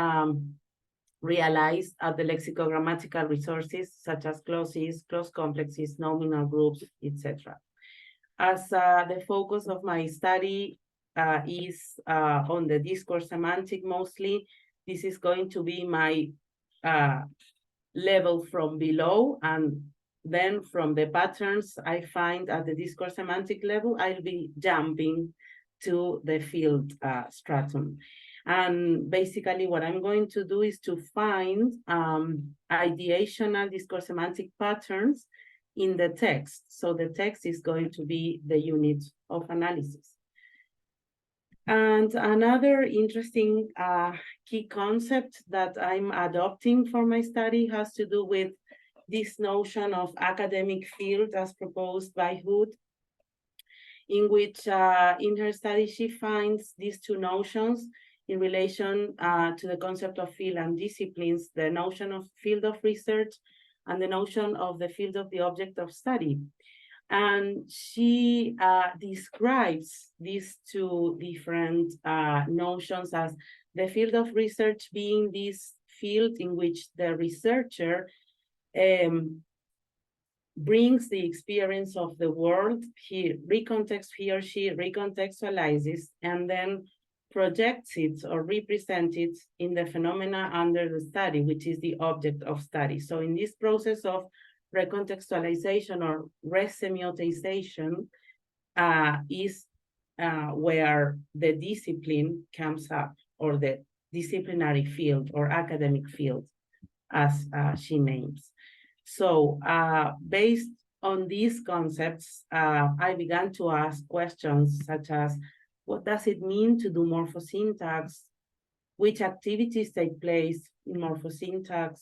realized at the lexicogrammatical resources such as clauses, clause complexes, nominal groups, etc. As the focus of my study is on the discourse semantic mostly, this is going to be my level from below, and then from the patterns I find at the discourse semantic level, I'll be jumping to the field stratum. And basically what I'm going to do is to find ideational discourse semantic patterns in the text. So the text is going to be the unit of analysis. And another interesting key concept that I'm adopting for my study has to do with this notion of academic field as proposed by Hood, in which in her study she finds these two notions in relation to the concept of field and disciplines, the notion of field of research and the notion of the field of the object of study. And she describes these two different notions as the field of research being this field in which the researcher brings the experience of the world, he or she recontextualizes, and then projects it or represents it in the phenomena under the study, which is the object of study. So in this process of recontextualization or resemiotization is where the discipline comes up, or the disciplinary field or academic field, as she names. So based on these concepts, I began to ask questions such as, what does it mean to do morphosyntax? Which activities take place in morphosyntax?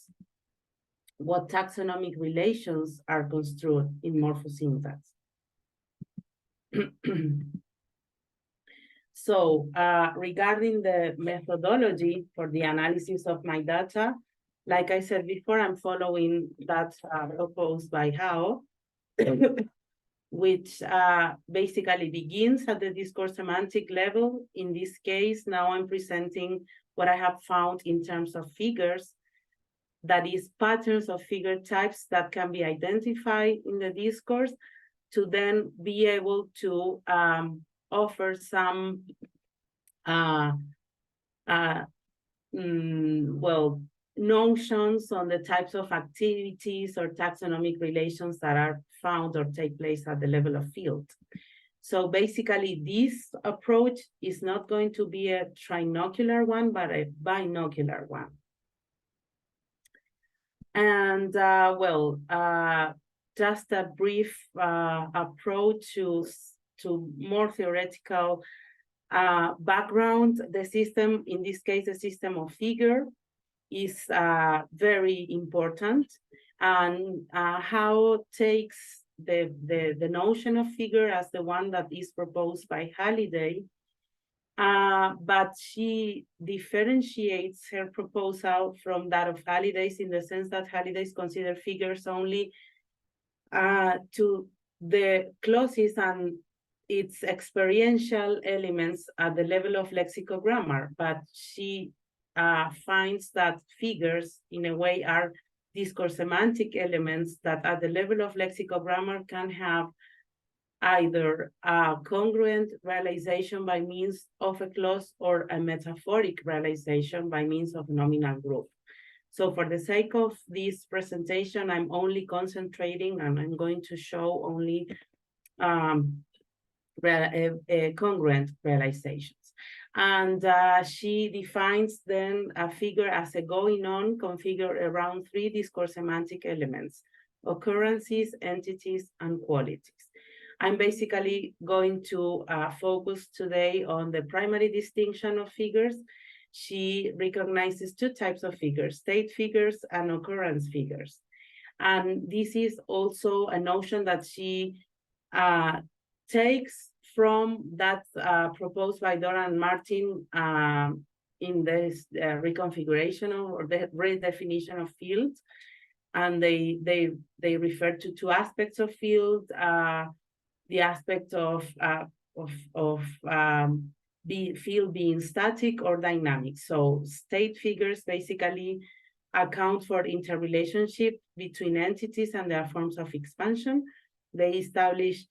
What taxonomic relations are construed in morphosyntax? So regarding the methodology for the analysis of my data, like I said before, I'm following that proposed by Howe, which basically begins at the discourse semantic level. In this case, now I'm presenting what I have found in terms of figures, that is patterns of figure types that can be identified in the discourse, to then be able to offer some notions on the types of activities or taxonomic relations that are found or take place at the level of field. So basically, this approach is not going to be a trinocular one, but a binocular one. And And just a brief approach to more theoretical background. The system, in this case, the system of figure, is very important, and how takes the notion of figure as the one that is proposed by Halliday, but she differentiates her proposal from that of Halliday's in the sense that Halliday's consider figures only to the clauses and its experiential elements at the level of lexicogrammar, but she finds that figures, in a way, are discourse semantic elements that at the level of lexicogrammar can have either a congruent realization by means of a clause or a metaphoric realization by means of nominal group. So for the sake of this presentation, I'm only concentrating and I'm going to show only congruent realizations. And she defines then a figure as a going-on configured around three discourse semantic elements: occurrences, entities, and qualities. I'm basically going to focus today on the primary distinction of figures. She recognizes two types of figures: state figures and occurrence figures. And this is also a notion that she takes from that proposed by Dora and Martin in this reconfiguration or the redefinition of field. And they refer to two aspects of field: the aspect of field being static or dynamic. So state figures basically account for interrelationship between entities and their forms of expansion. They establish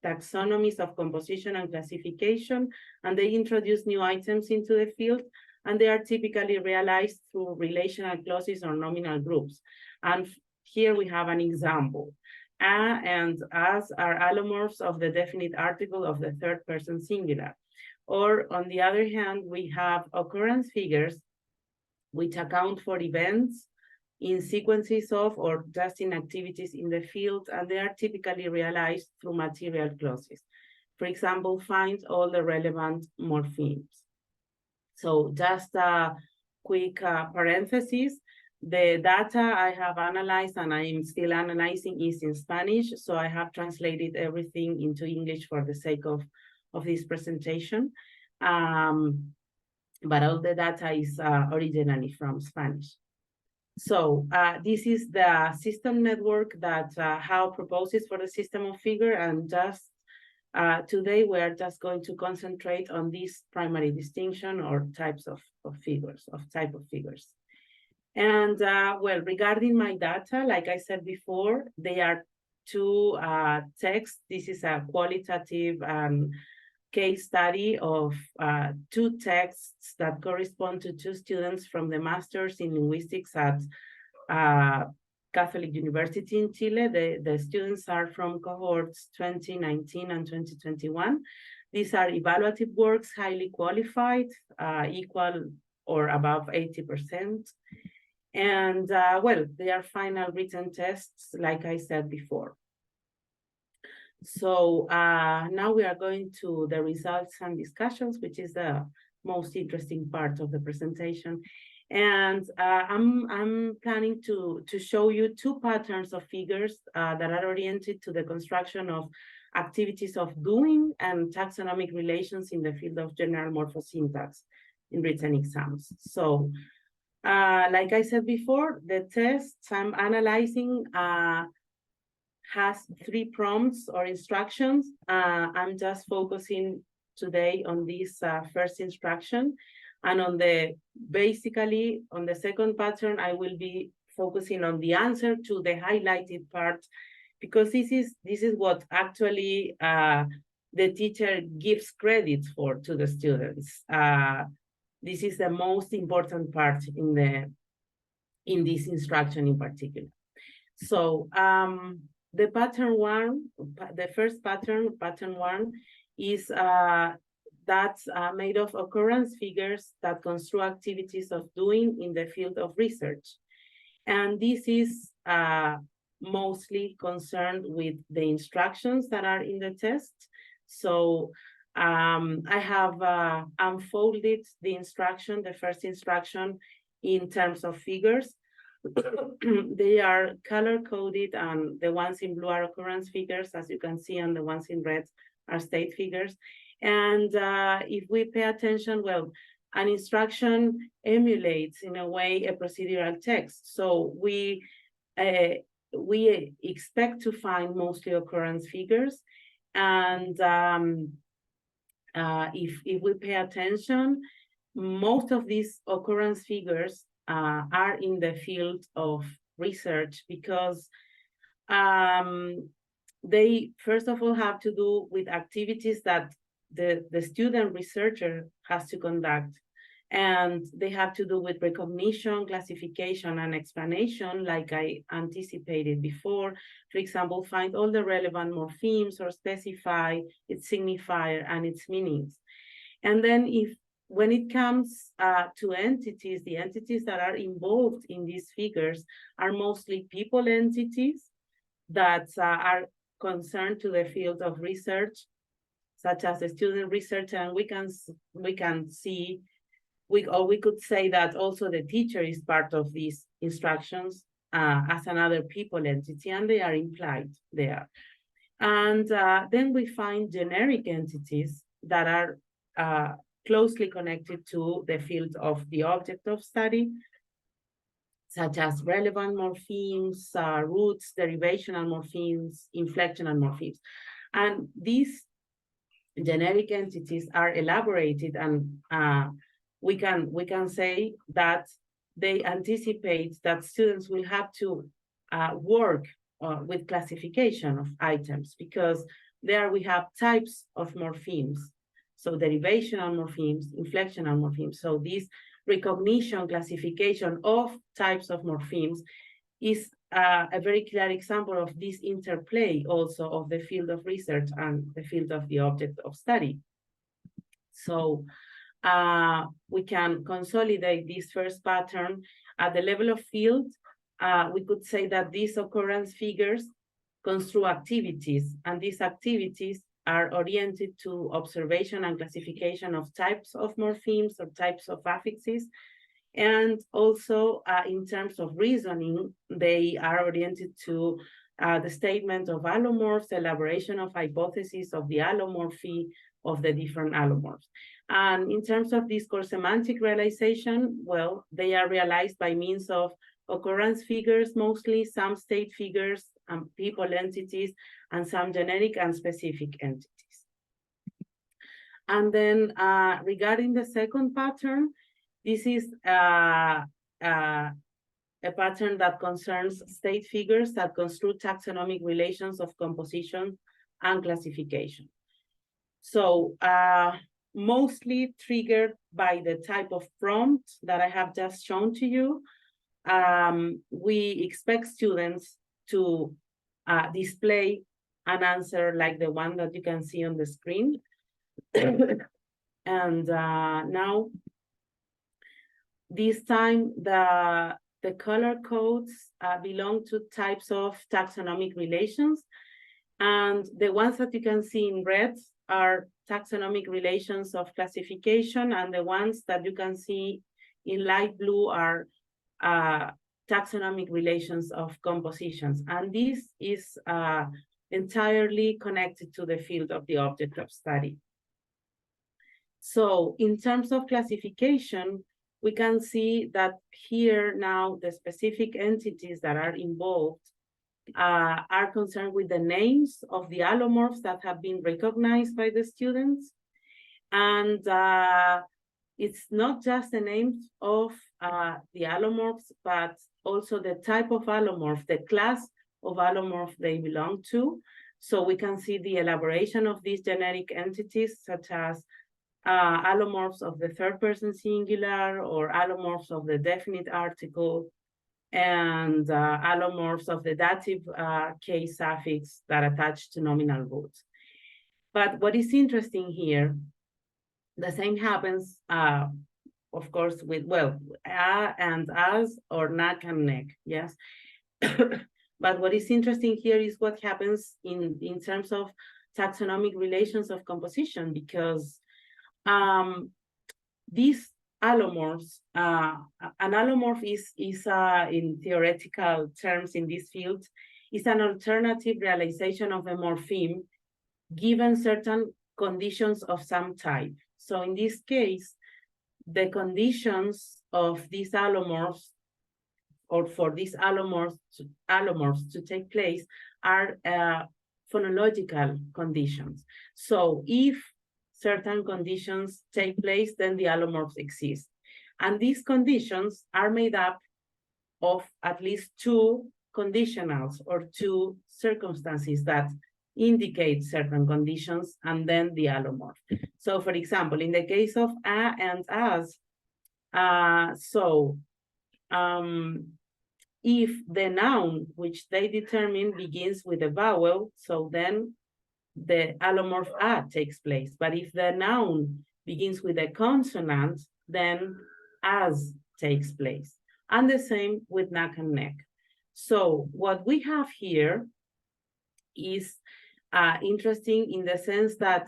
taxonomies of composition and classification, and they introduce new items into the field, and they are typically realized through relational clauses or nominal groups. And here we have an example. And as are allomorphs of the definite article of the third person singular. Or on the other hand, we have occurrence figures which account for events in sequences of or just in activities in the field, and they are typically realized through material clauses. For example, find all the relevant morphemes. So just a quick parenthesis. The data I have analyzed and I am still analyzing is in Spanish, so I have translated everything into English for the sake of this presentation. But all the data is originally from Spanish. So this is the system network that How proposes for the system of figure, and just today we are just going to concentrate on this primary distinction or types of figures, type of figures. And well, regarding my data, like I said before, they are two texts. This is a qualitative case study of two texts that correspond to two students from the Masters in Linguistics at Catholic University in Chile. The students are from cohorts 2019 and 2021. These are evaluative works, highly qualified, equal or above 80%. And well, they are final written tests, like I said before. So now we are going to the results and discussions, which is the most interesting part of the presentation. And I'm planning to show you two patterns of figures that are oriented to the construction of activities of doing and taxonomic relations in the field of general morphosyntax in written exams. So like I said before, the tests I'm analyzing has 3 prompts or instructions. I'm just focusing today on this first instruction, and on basically on the second pattern, I will be focusing on the answer to the highlighted part, because this is what actually the teacher gives credit for to the students. This is the most important part in this instruction in particular. So the pattern 1, the first pattern 1, is that's made of occurrence figures that construct activities of doing in the field of research. And this is mostly concerned with the instructions that are in the test. So I have unfolded the instruction, the first instruction, in terms of figures. They are color-coded, and the ones in blue are occurrence figures, as you can see, and the ones in red are state figures. And if we pay attention, well, an instruction emulates, in a way, a procedural text. So we expect to find mostly occurrence figures. And if we pay attention, most of these occurrence figures are in the field of research, because they first of all have to do with activities that the student researcher has to conduct. And they have to do with recognition, classification, and explanation, like I anticipated before. For example, find all the relevant morphemes or specify its signifier and its meanings. And then when it comes to entities, the entities that are involved in these figures are mostly people entities that are concerned to the field of research, such as the student researcher, and we can see, we could say that also the teacher is part of these instructions as another people entity, and they are implied there. And then we find generic entities that are closely connected to the field of the object of study, such as relevant morphemes, roots, derivational morphemes, inflectional morphemes. And these generic entities are elaborated, and we can say that they anticipate that students will have to work with classification of items, because there we have types of morphemes. So derivational morphemes, inflectional morphemes. So this recognition, classification of types of morphemes is a very clear example of this interplay also of the field of research and the field of the object of study. So we can consolidate this first pattern at the level of field. We could say that these occurrence figures construe activities, and these activities are oriented to observation and classification of types of morphemes or types of affixes. And also in terms of reasoning, they are oriented to the statement of allomorphs, elaboration of hypotheses of the allomorphy of the different allomorphs. And in terms of discourse semantic realization, well, they are realized by means of occurrence figures, mostly some state figures, people entities, and some generic and specific entities. And then regarding the second pattern, this is a pattern that concerns state figures that construe taxonomic relations of composition and classification. So mostly triggered by the type of prompt that I have just shown to you, we expect students to display an answer like the one that you can see on the screen. And now, this time, the color codes belong to types of taxonomic relations. And the ones that you can see in red are taxonomic relations of classification, and the ones that you can see in light blue are taxonomic relations of compositions. And this is entirely connected to the field of the object of study. So in terms of classification, we can see that here now the specific entities that are involved are concerned with the names of the allomorphs that have been recognized by the students. And it's not just the names of the allomorphs, but also the type of allomorph, the class of allomorph they belong to. So we can see the elaboration of these generic entities, such as allomorphs of the third person singular, or allomorphs of the definite article, and allomorphs of the dative case suffix that attach to nominal roots. But what is interesting here, the same happens of course, with, well, and as, or neck and neck, yes. But what is interesting here is what happens in terms of taxonomic relations of composition, because these allomorphs, an allomorph is in theoretical terms in this field, is an alternative realization of a morpheme given certain conditions of some type. So in this case, the conditions of these allomorphs, or for these allomorphs to take place, are phonological conditions. So if certain conditions take place, then the allomorphs exist. And these conditions are made up of at least two conditionals or two circumstances that indicate certain conditions, and then the allomorph. So for example, in the case of a and as, if the noun which they determine begins with a vowel, so then the allomorph a takes place. But if the noun begins with a consonant, then as takes place. And the same with neck and neck. So what we have here is interesting in the sense that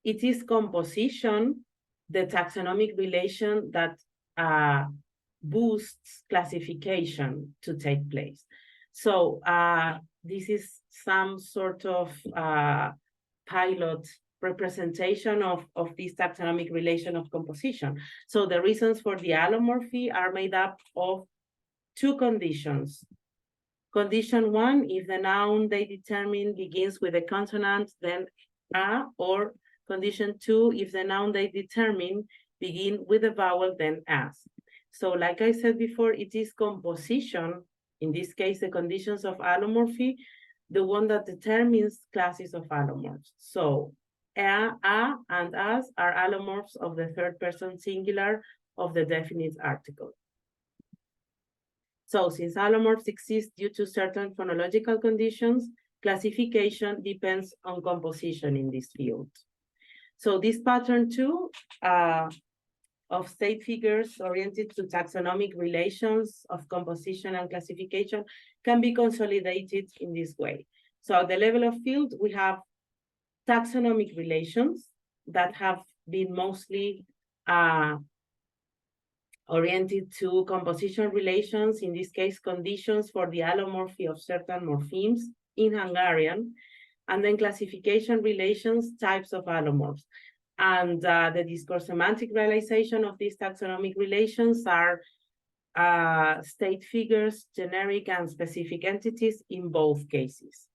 it is composition, the taxonomic relation that boosts classification to take place. So this is some sort of pilot representation of this taxonomic relation of composition. So the reasons for the allomorphy are made up of two conditions. Condition one, if the noun they determine begins with a consonant, then a, or condition two, if the noun they determine begin with a vowel, then as. So like I said before, it is composition, in this case, the conditions of allomorphy, the one that determines classes of allomorphs. So a and as are allomorphs of the third person singular of the definite article. So since allomorphs exist due to certain phonological conditions, classification depends on composition in this field. So this pattern too, of state figures oriented to taxonomic relations of composition and classification can be consolidated in this way. So at the level of field, we have taxonomic relations that have been mostly oriented to composition relations, in this case, conditions for the allomorphy of certain morphemes in Hungarian, and then classification relations, types of allomorphs. And the discourse semantic realization of these taxonomic relations are state figures, generic and specific entities in both cases.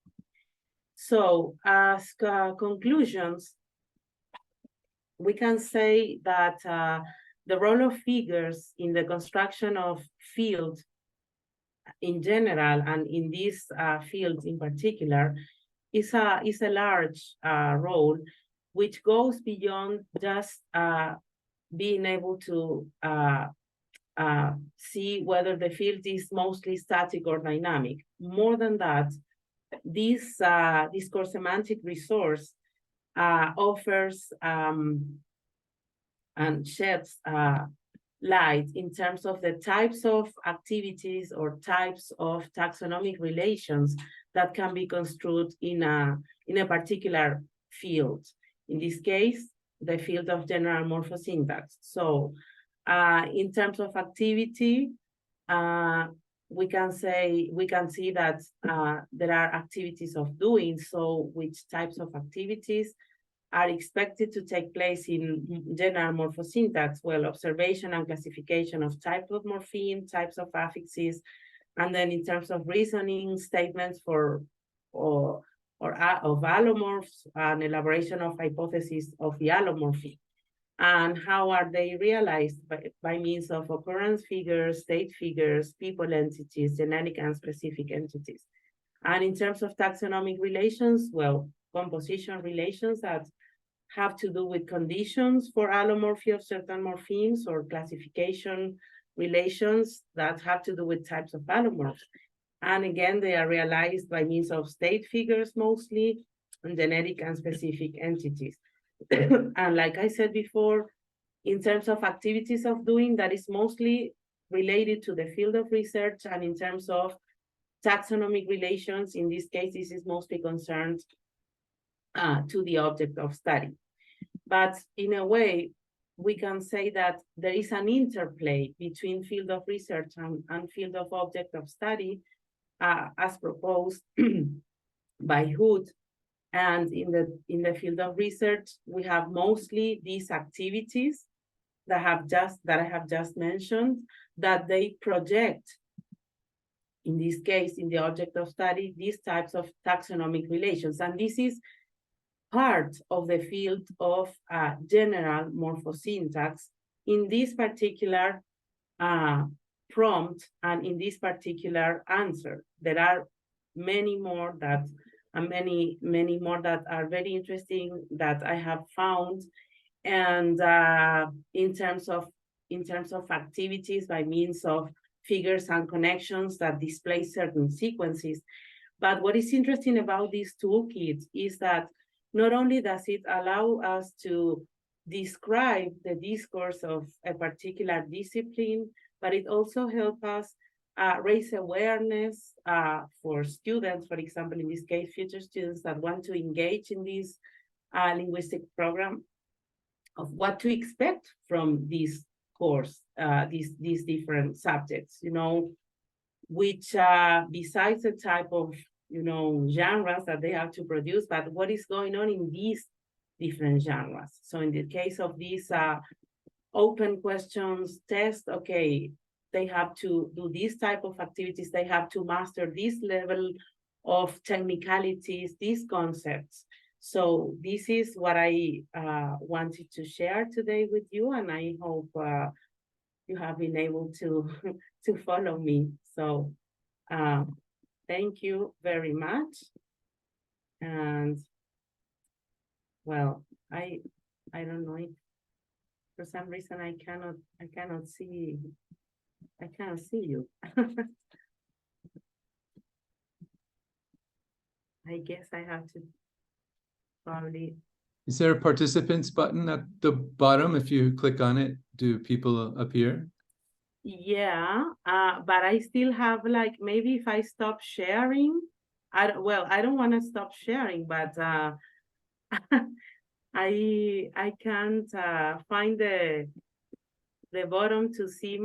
So as conclusions, we can say that the role of figures in the construction of field in general, and in this field in particular, is a large role, which goes beyond just being able to see whether the field is mostly static or dynamic. More than that, this discourse semantic resource offers and sheds light in terms of the types of activities or types of taxonomic relations that can be construed in a particular field. In this case, the field of general morphosyntax. So in terms of activity, we can see that there are activities of doing, so which types of activities are expected to take place in general morphosyntax? Well, observation and classification of types of morpheme, types of affixes, and then in terms of reasoning statements for of allomorphs, and elaboration of hypotheses of the allomorphy. And how are they realized? By means of occurrence figures, state figures, people entities, generic and specific entities. And in terms of taxonomic relations, well, composition relations that have to do with conditions for allomorphy of certain morphemes, or classification relations that have to do with types of allomorphs. And again, they are realized by means of state figures mostly, and generic and specific entities. And like I said before, In terms of activities of doing, that is mostly related to the field of research, and in terms of taxonomic relations, in this case, this is mostly concerned to the object of study. But in a way, we can say that there is an interplay between field of research and field of object of study, as proposed by Hood. And in the field of research, we have mostly these activities that I have just mentioned, that they project, in this case, in the object of study, these types of taxonomic relations. And this is part of the field of general morphosyntax in this particular prompt and in this particular answer. There are many more that many more that are very interesting that I have found. And in terms of activities by means of figures and connections that display certain sequences. But what is interesting about this toolkit is that not only does it allow us to describe the discourse of a particular discipline, but it also helps us raise awareness for students, for example, in this case, future students that want to engage in this linguistic program, of what to expect from this course, these different subjects, which besides the type of, genres that they have to produce, but what is going on in these different genres. So in the case of these open questions test, okay, they have to do these type of activities, they have to master this level of technicalities, these concepts. So this is what I wanted to share today with you, and I hope you have been able to follow me. So thank you very much. And well, I don't know if for some reason I cannot see you. I guess I have to probably. Is there a participants button at the bottom? If you click on it, do people appear? Yeah, but I still have, like, maybe if I stop sharing, I don't want to stop sharing, but I can't find the bottom to see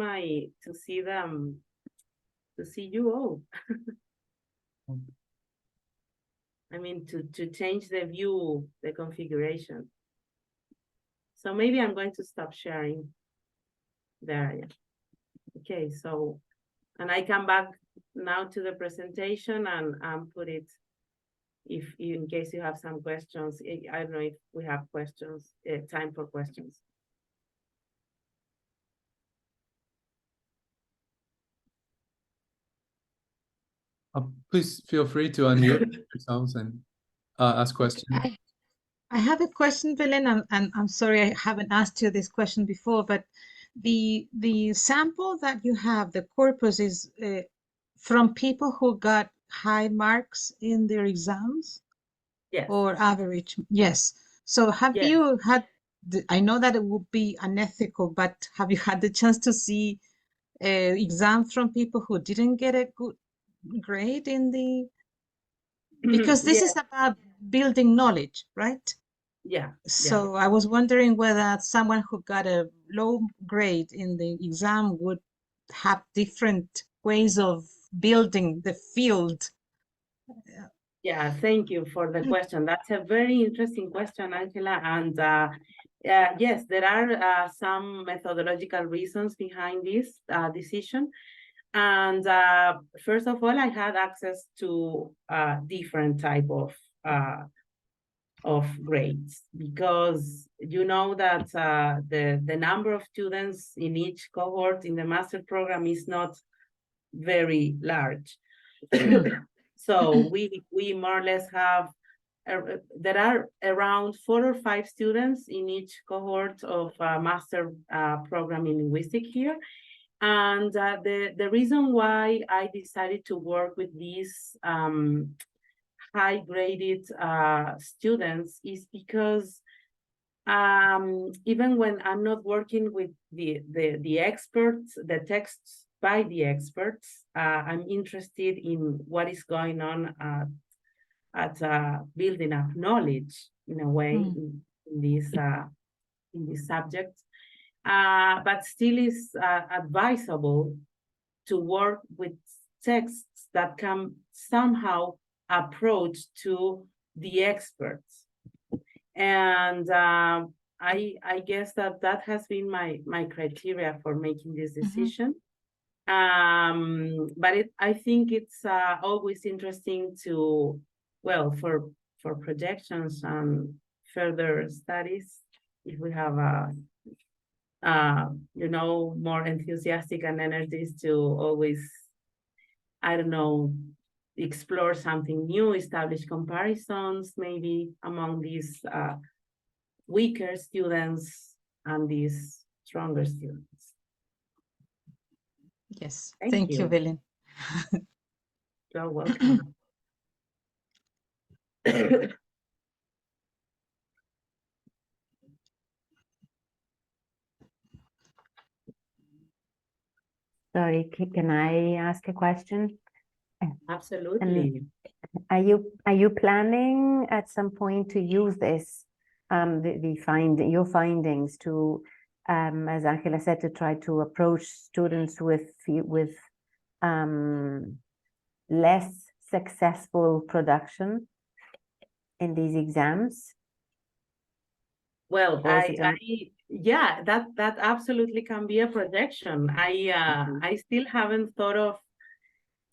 you all. I mean, to change the view, the configuration. So maybe I'm going to stop sharing there. Yeah. Okay, so, and I come back now to the presentation and put it, if in case you have some questions. I don't know if we have questions, time for questions. Please feel free to unmute yourselves and ask questions. I have a question, Belen, and I'm sorry I haven't asked you this question before, but the sample that you have, the corpus, is from people who got high marks in their exams? Yes. Or average? Yes. So have you had, I know that it would be unethical, but have you had the chance to see exams from people who didn't get a good grade in the, because this is about building knowledge, right? Yeah. So I was wondering whether someone who got a low grade in the exam would have different ways of building the field. Yeah, thank you for the question. That's a very interesting question, Angela. And yes, there are some methodological reasons behind this decision. And first of all, I had access to different type of grades, because you know that the number of students in each cohort in the master program is not very large. So we more or less have, there are around 4 or 5 students in each cohort of master program in linguistics here. And the reason why I decided to work with these high graded students is because Even when I'm not working with the experts, the texts by the experts, I'm interested in what is going on at building up knowledge in a way in this subject. But still is advisable to work with texts that can somehow approach to the experts. And I guess that has been my criteria for making this decision. But I think it's always interesting to, well, for projections and further studies, if we have you know, more enthusiastic and energies to always, I don't know, explore something new, establish comparisons maybe among these weaker students and these stronger students. Yes, Thank thank you, you. Belén. You're welcome. Sorry, can I ask a question? Absolutely. Are you planning at some point to use this, your findings to, as Angela said, to try to approach students with less successful production in these exams? Well, yeah, that absolutely can be a projection. I still haven't thought of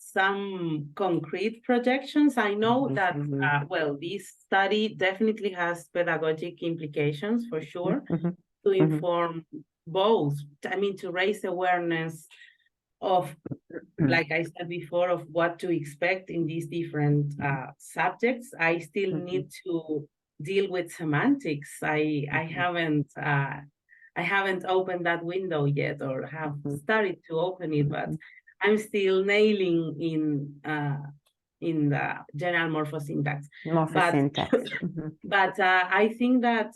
some concrete projections. I know that, well, this study definitely has pedagogic implications for sure, to inform both, I mean, to raise awareness of, like I said before, of what to expect in these different subjects. I still need to deal with semantics. I haven't opened that window yet, or have started to open it, but I'm still nailing in the general morphosyntax. But I think that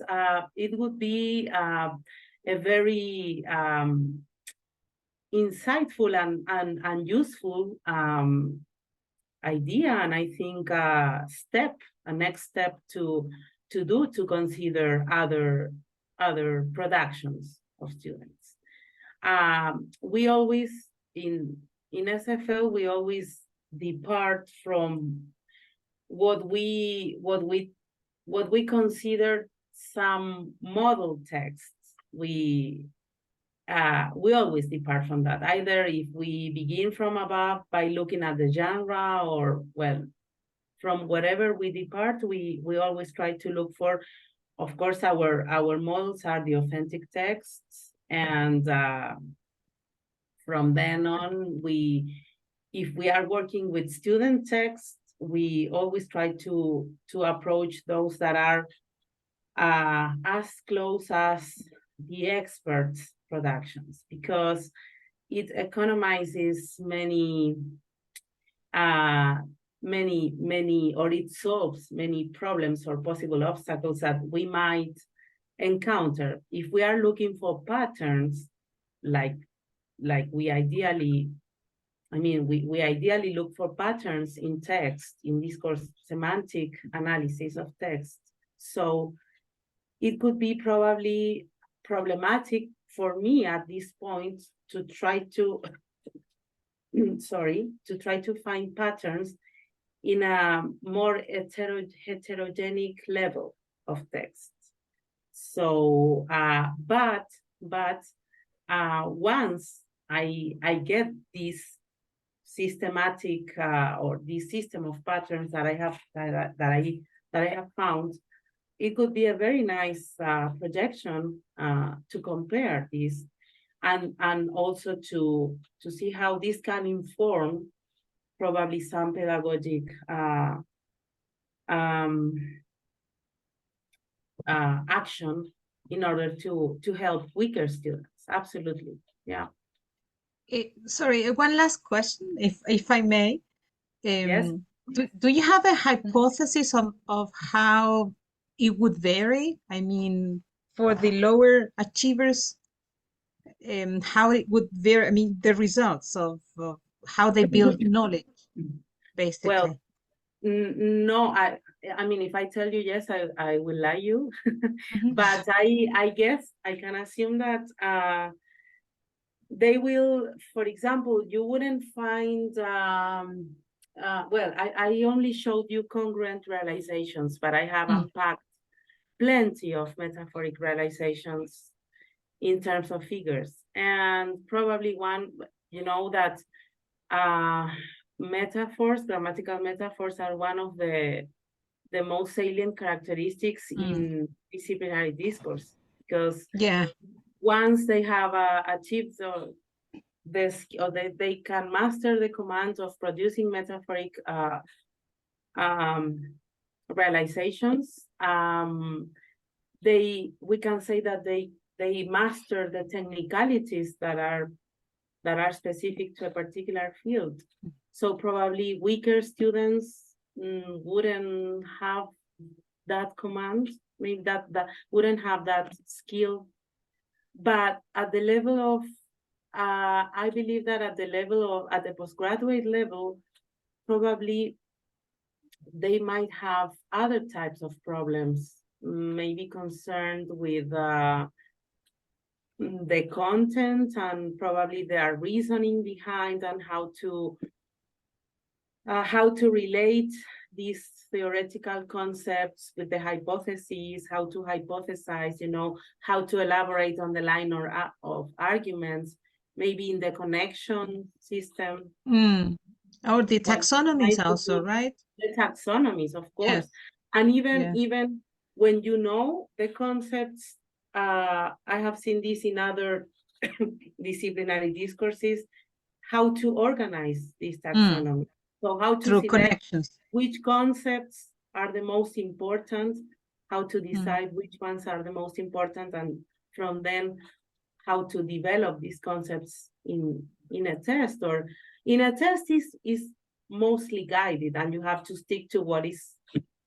it would be a very insightful and useful idea, and I think a next step to consider other productions of students. We always in SFL we always depart from what we consider some model texts. We always depart from that, either if we begin from above by looking at the genre, or, well, from whatever we depart, we always try to look for, of course, our models are the authentic texts, and from then on, if we are working with student texts, we always try to approach those that are as close as the experts' productions, because it economizes many, or it solves many problems or possible obstacles that we might encounter. If we are looking for patterns, like we ideally, we ideally look for patterns in text, in discourse semantic analysis of text. So it could be probably problematic for me at this point to try to, to try to find patterns in a more heterogenic level of text. So, but once I get this systematic or this system of patterns that I have found, it could be a very nice projection to compare this, and also to see how this can inform probably some pedagogic action in order to help weaker students. Absolutely, yeah. Sorry, one last question, if I may. Yes. Do you have a hypothesis of how it would vary? I mean, for the lower achievers, how it would vary, I mean, the results of how they build knowledge, basically. Well, no, I mean, if I tell you yes, I will lie you. But I guess I can assume that they will, for example, you wouldn't find, well, I only showed you congruent realizations, but I have unpacked plenty of metaphoric realizations in terms of figures. And probably one, you know, that metaphors, grammatical metaphors, are one of the most salient characteristics in disciplinary discourse, because once they have achieved this, or they can master the command of producing metaphoric realizations, we can say that they master the technicalities that are specific to a particular field. So probably weaker students wouldn't have that command, maybe that wouldn't have that skill. But at the level of, I believe that at the postgraduate level, probably they might have other types of problems, maybe concerned with the content, and probably their reasoning behind, and how to relate these theoretical concepts with the hypotheses, how to hypothesize, you know, how to elaborate on the line of arguments, maybe in the connection system. Or the taxonomies also, right? The taxonomies, of course. And even when you know the concepts, I have seen this in other disciplinary discourses, how to organize this taxonomy. So how to select connections, which concepts are the most important, how to decide which ones are the most important, and from then how to develop these concepts in a test. Or in a test is mostly guided, and you have to stick to what is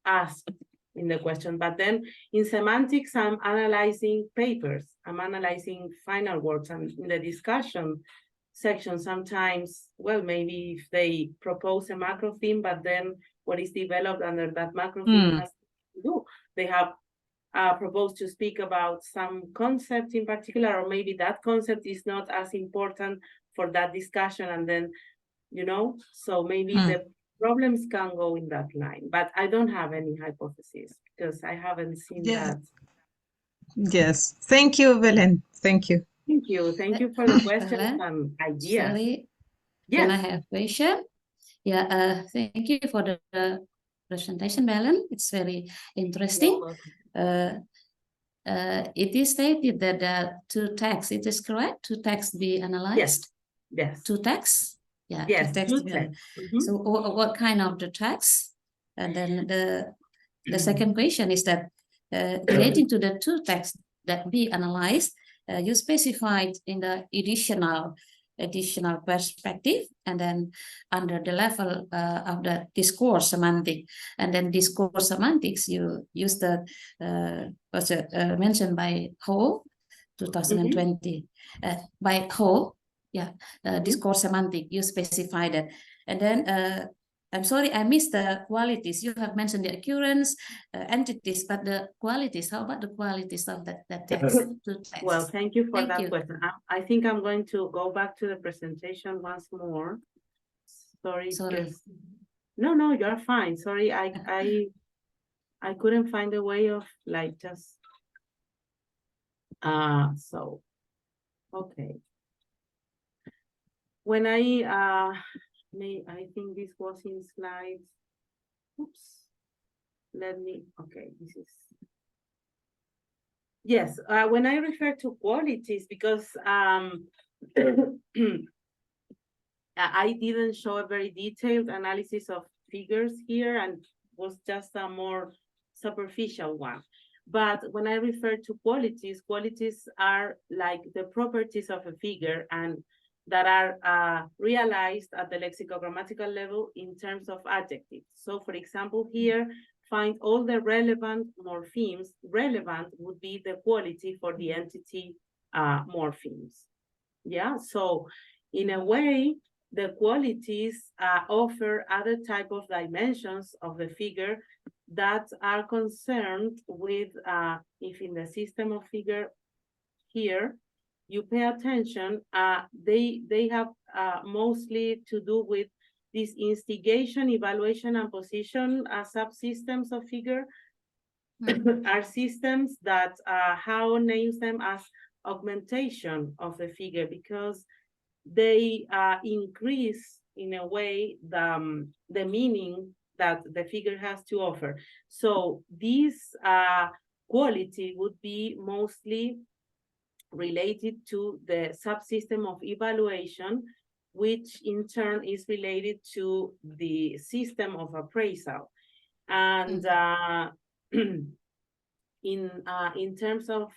asked in the question. But then in semantics, I'm analyzing papers, I'm analyzing final works, and in the discussion section, sometimes, well, maybe if they propose a macro theme, but then what is developed under that macro theme has to do. They have proposed to speak about some concept in particular, or maybe that concept is not as important for that discussion, and then, you know, so maybe the problems can go in that line. But I don't have any hypotheses, because I haven't seen that. Yes, thank you, Belen. Thank you. Thank you for the questions and ideas. Sorry, can I have a question? Yeah, thank you for the presentation, Belen. It's very interesting. It is stated that there are two texts. It is correct? Two texts be analyzed? Yes. Two texts? Yeah. Yes, two texts. So what kind of the text? And then the second question is that relating to the two texts that be analyzed, you specified in the additional perspective, and then under the level of the discourse semantic, and then discourse semantics, you use the was mentioned by Ho 2020 by Ho, discourse semantic, you specified it. And then I'm sorry, I missed the qualities. You have mentioned the occurrence, entities, but the qualities, how about the qualities of that text? Well, thank you for that question. I think I'm going to go back to the presentation once more. Sorry. No, you're fine. Sorry, I couldn't find a way of like just, so, okay. When I think this was in slides. Oops. Okay, this is. Yes, when I refer to qualities, because I didn't show a very detailed analysis of figures here, and was just a more superficial one. But when I refer to qualities, qualities are like the properties of a figure, and that are realized at the lexicogrammatical level in terms of adjectives. So for example, here, find all the relevant morphemes. Relevant would be the quality for the entity morphemes. Yeah, so in a way, the qualities offer other type of dimensions of the figure that are concerned with, if in the system of figure here, you pay attention, they have mostly to do with this instigation, evaluation, and position subsystems of figure. Are systems that how names them as augmentation of the figure, because they increase in a way the meaning that the figure has to offer. So this quality would be mostly related to the subsystem of evaluation, which in turn is related to the system of appraisal. And in terms of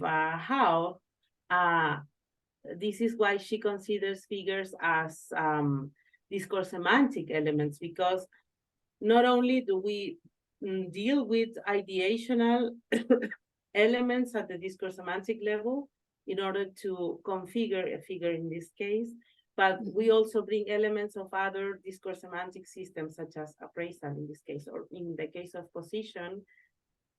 how this is why she considers figures as discourse semantic elements, because not only do we deal with ideational elements at the discourse semantic level in order to configure a figure in this case, but we also bring elements of other discourse semantic systems such as appraisal in this case, or in the case of position.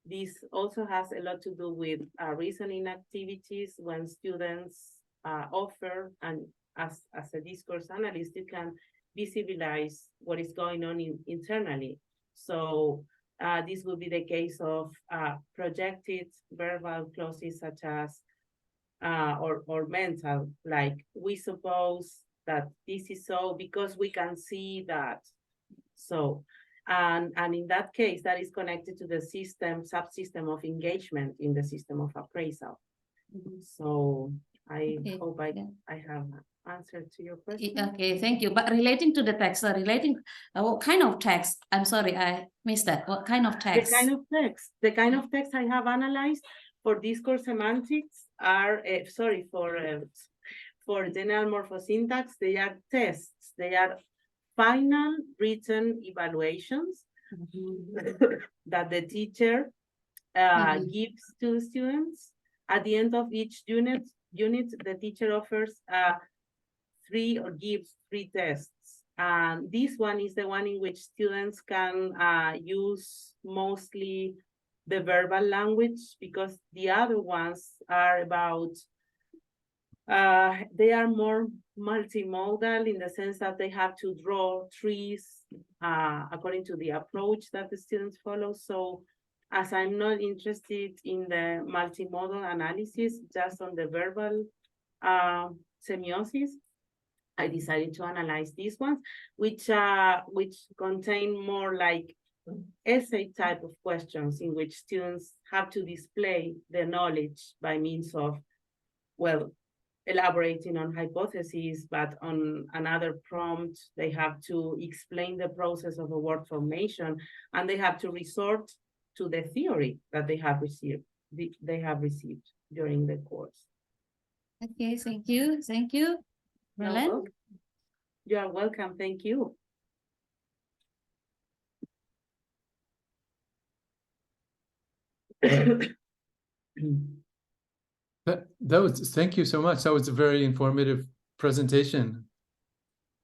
This also has a lot to do with reasoning activities when students offer, and as a discourse analyst, you can visualize what is going on internally. So this will be the case of projected verbal clauses such as, or mental, like we suppose that this is so because we can see that. So, and in that case, that is connected to the subsystem of engagement in the system of appraisal. So I hope I have answered to your question. Okay, thank you. But relating to the text, what kind of text? I'm sorry, I missed that. What kind of text? The kind of text I have analyzed for discourse semantics are, for general morphosyntax, they are tests. They are final written evaluations that the teacher gives to the students. At the end of each unit, the teacher offers gives three tests. And this one is the one in which students can use mostly the verbal language, because the other ones are about, they are more multimodal in the sense that they have to draw trees according to the approach that the students follow. So as I'm not interested in the multimodal analysis, just on the verbal semiosis, I decided to analyze these ones, which contain more like essay type of questions in which students have to display their knowledge by means of, well, elaborating on hypotheses, but on another prompt, they have to explain the process of a word formation, and they have to resort to the theory that they have received during the course. Okay, thank you. Thank you. Helen? You are welcome. Thank you. That was, thank you so much. That was a very informative presentation.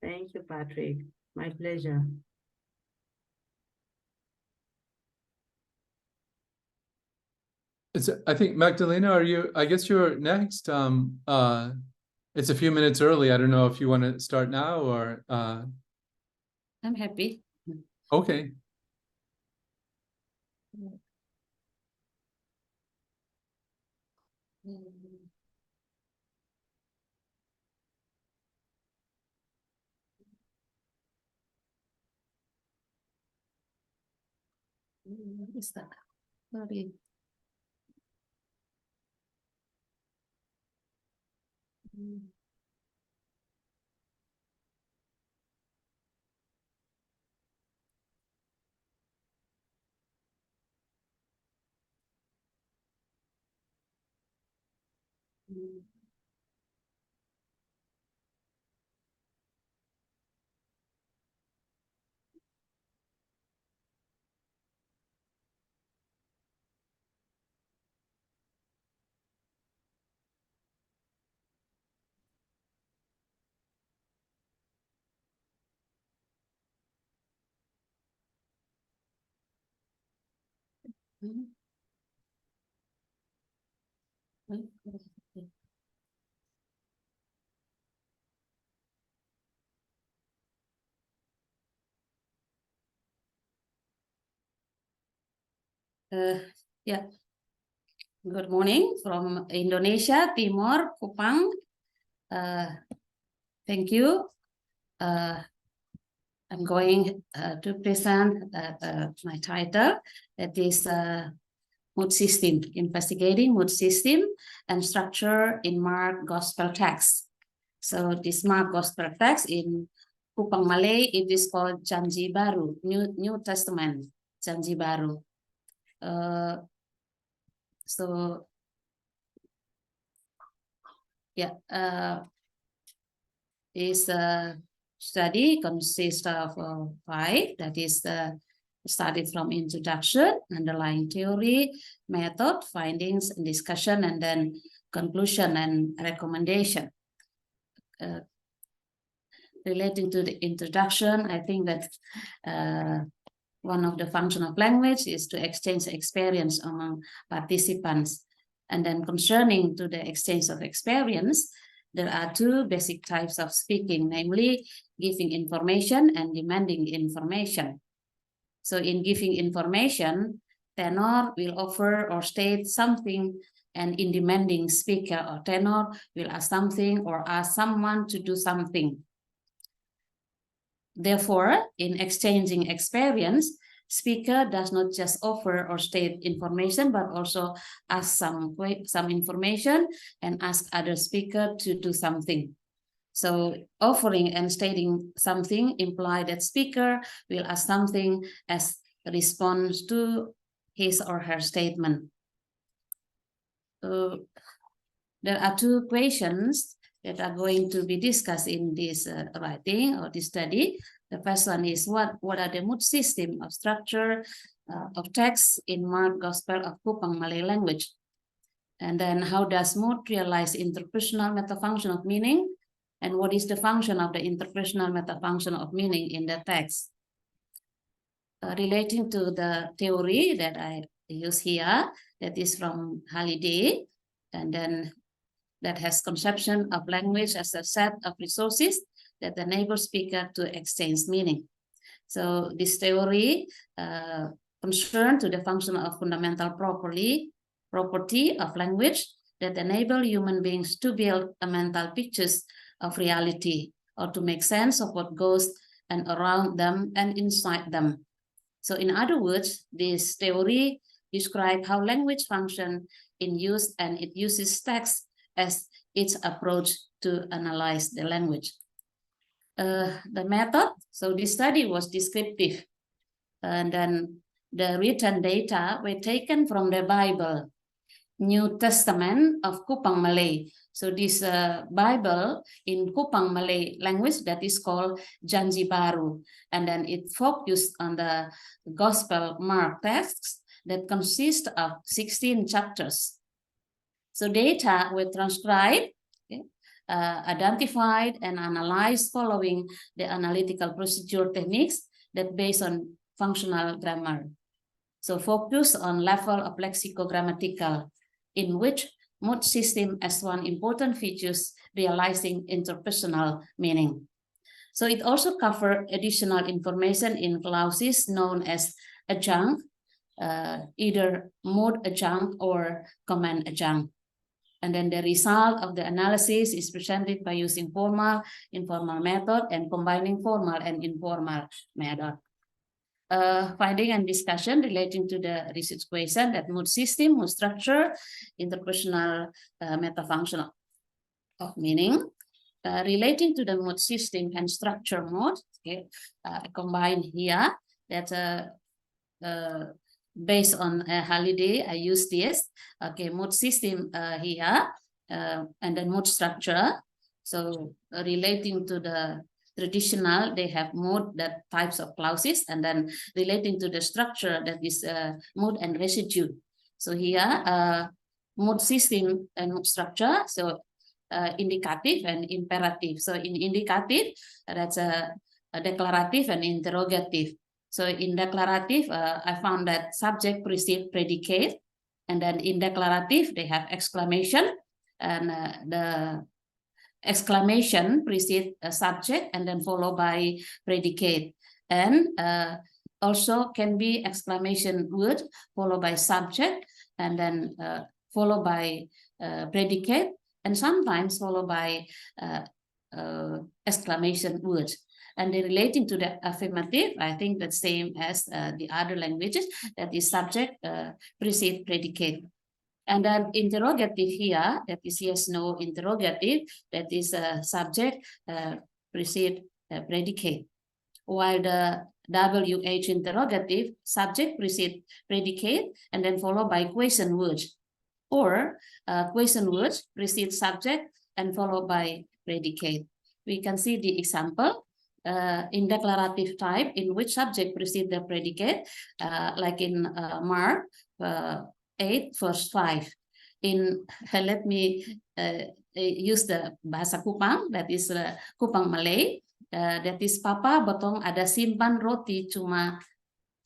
Thank you, Patrick. My pleasure. I think Magdalena, I guess you're next. It's a few minutes early. I don't know if you want to start now or I'm happy. okay. Is that? Sorry. Yeah. Good morning from Indonesia, Timor, Kupang. Thank you. I'm going to present my title, that is mood system, investigating mood system and structure in Mark Gospel text. So this Mark Gospel text in Kupang Malay, it is called Janji Baru, New Testament, Janji Baru. So yeah, this study consists of 5, that is started from introduction, underlying theory, method, findings, and discussion, and then conclusion and recommendation. Relating to the introduction, I think that one of the functions of language is to exchange experience among participants. And then concerning to the exchange of experience, there are 2 basic types of speaking, namely giving information and demanding information. So in giving information, tenor will offer or state something, and in demanding, speaker or tenor will ask something or ask someone to do something. Therefore, in exchanging experience, speaker does not just offer or state information, but also ask some information and ask other speaker to do something. So offering and stating something imply that speaker will ask something as a response to his or her statement. There are 2 questions that are going to be discussed in this writing or this study. The first one is what are the mood system of structure of text in Mark Gospel of Kupang Malay language? And then how does mood realize interpersonal metafunction of meaning? And what is the function of the interpersonal metafunction of meaning in the text? Relating to the theory that I use here, that is from Halliday, and then that has conception of language as a set of resources that enable speaker to exchange meaning. So this theory concerned to the function of fundamental property of language that enable human beings to build a mental pictures of reality or to make sense of what goes and around them and inside them. So in other words, this theory describes how language function in use, and it uses text as its approach to analyze the language. The method, so this study was descriptive, and then the written data were taken from the Bible, New Testament of Kupang Malay. So this Bible in Kupang Malay language that is called Janji Baru, and then it focused on the Gospel Mark texts that consist of 16 chapters. So data were transcribed, identified, and analyzed following the analytical procedure techniques that based on functional grammar. So focus on level of lexicogrammatical, in which mood system as one important features realizing interpersonal meaning. So it also covered additional information in clauses known as adjunct, either mood adjunct or command adjunct. And then the result of the analysis is presented by using formal, informal method, and combining formal and informal method. Finding and discussion relating to the research question that mood system, mood structure, interpersonal metafunction of meaning. Relating to the mood system and structure mode, okay, combined here that based on Halliday, I use this, okay, mood system here, and then mood structure. So relating to the traditional, they have mood, that types of clauses, and then relating to the structure, that is mood and residue. So here, mood system and mood structure, so indicative and imperative. So in indicative, that's a declarative and interrogative. So in declarative, I found that subject precede predicate, and then in declarative they have exclamation, and the exclamation precede a subject and then followed by predicate, and also can be exclamation word followed by subject and then followed by predicate, and sometimes followed by exclamation word. And then relating to the affirmative, I think the same as the other languages, that is subject precede predicate. And then interrogative here, that is yes, no interrogative, that is subject precede predicate. While the WH interrogative, subject precede predicate and then followed by question words. Or question words precede subject and followed by predicate. We can see the example in declarative type in which subject precede the predicate, like in Mark 8 verse 5. In let me use the bahasa Kupang, that is Kupang Malay, that is Papa Botong ada simpan roti cuma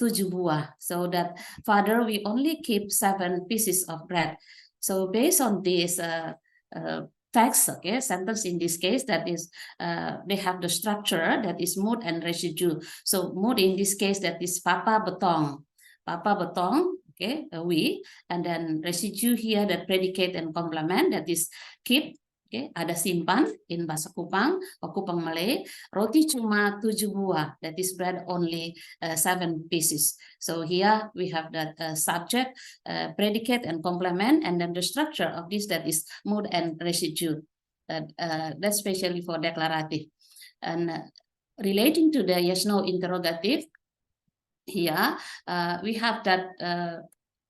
7 buah. So that Father, we only keep 7 pieces of bread. So based on this text, okay, sentence in this case, that is they have the structure that is mood and residue. So mood in this case, that is Papa Botong. Papa Botong, okay, we, and then residue here, that predicate and complement, that is keep, okay, ada simpan in bahasa Kupang or Kupang Malay, roti cuma 7 buah, that is bread only 7 pieces. So here we have that subject, predicate and complement, and then the structure of this, that is mood and residue. That's especially for declarative. And relating to the yes/no interrogative, here we have that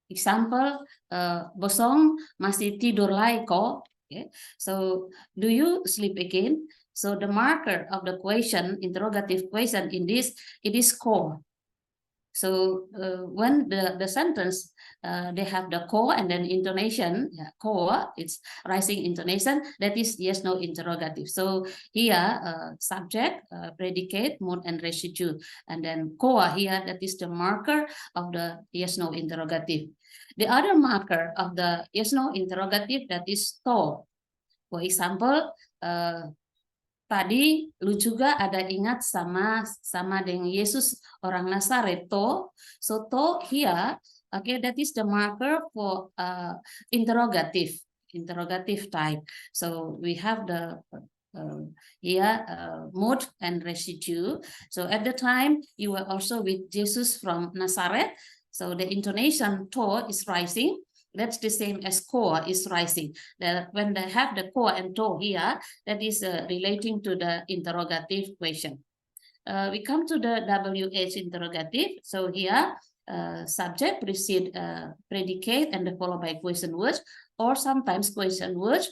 example, Bosong masih tidur lagi kok. Okay. So do you sleep again? So the marker of the question, interrogative question in this, it is ko. So when the sentence, they have the ko and then intonation, yeah, ko, it's rising intonation, that is yes, no interrogative. So here, subject, predicate, mood, and residue. And then ko here, that is the marker of the yes, no interrogative. The other marker of the yes, no interrogative, that is to. For example, tadi lu juga ada ingat sama dengan Yesus orang Nazaret, to. So to here, okay, that is the marker for interrogative type. So we have the here mood and residue. So at the time you were also with Jesus from Nazareth. So the intonation to is rising. That's the same as core is rising. That when they have the core and to here, that is relating to the interrogative question. We come to the WH interrogative. So here, subject precede predicate and followed by question words, or sometimes question words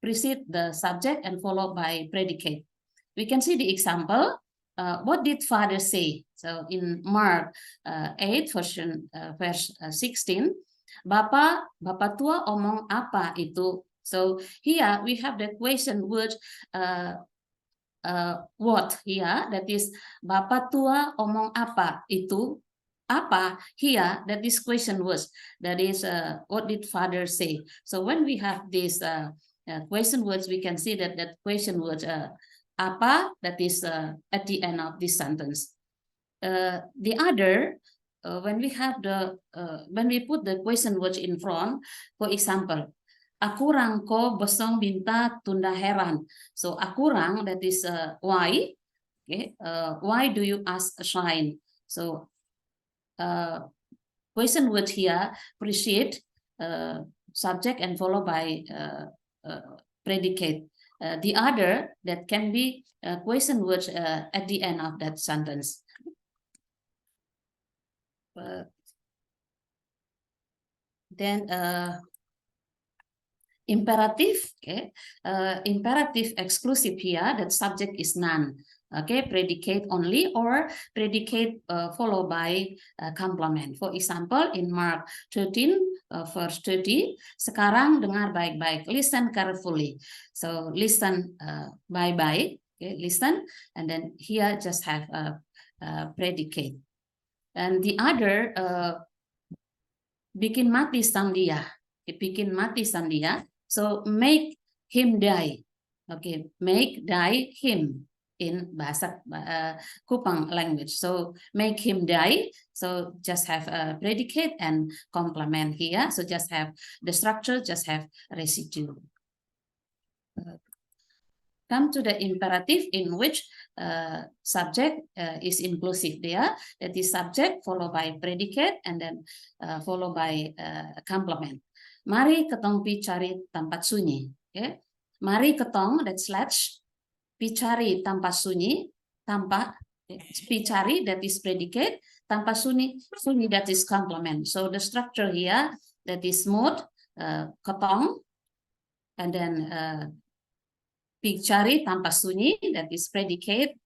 precede the subject and followed by predicate. We can see the example. What did Father say? So in Mark 8 verse 16, Bapak tua omong apa itu? So here we have the question word what here, that is Bapak tua omong apa itu? Apa here, that is question words, that is what did Father say? So when we have this question words, we can see that question words apa, that is at the end of this sentence. The other, when we have the when we put the question words in front, for example, aku rangko besong binta tunda heran. So aku rang, that is why. Okay, why do you ask a sign? So question word here precede subject and followed by predicate. The other, that can be question words at the end of that sentence. Then imperative, okay, imperative exclusive here, that subject is none. Okay, predicate only or predicate followed by complement. For example, in Mark 13 verse 30, sekarang dengar baik-baik, listen carefully. So listen baik-baik, okay, listen, and then here just have predicate. And the other, bikin mati sang dia. Bikin mati sang dia. So make him die. Okay, make die him in bahasa Kupang language. So make him die. So just have a predicate and complement here. So just have the structure, just have residue. Come to the imperative in which subject is inclusive there. That is subject followed by predicate and then followed by complement. Mari ketong pi cari tempat sunyi. Okay. Mari ketong, that's let's, pi cari tempat sunyi, tanpa, pi cari, that is predicate, tanpa sunyi, sunyi, that is complement. So the structure here, that is mode, ketong, and then pi cari tanpa sunyi, that is predicate,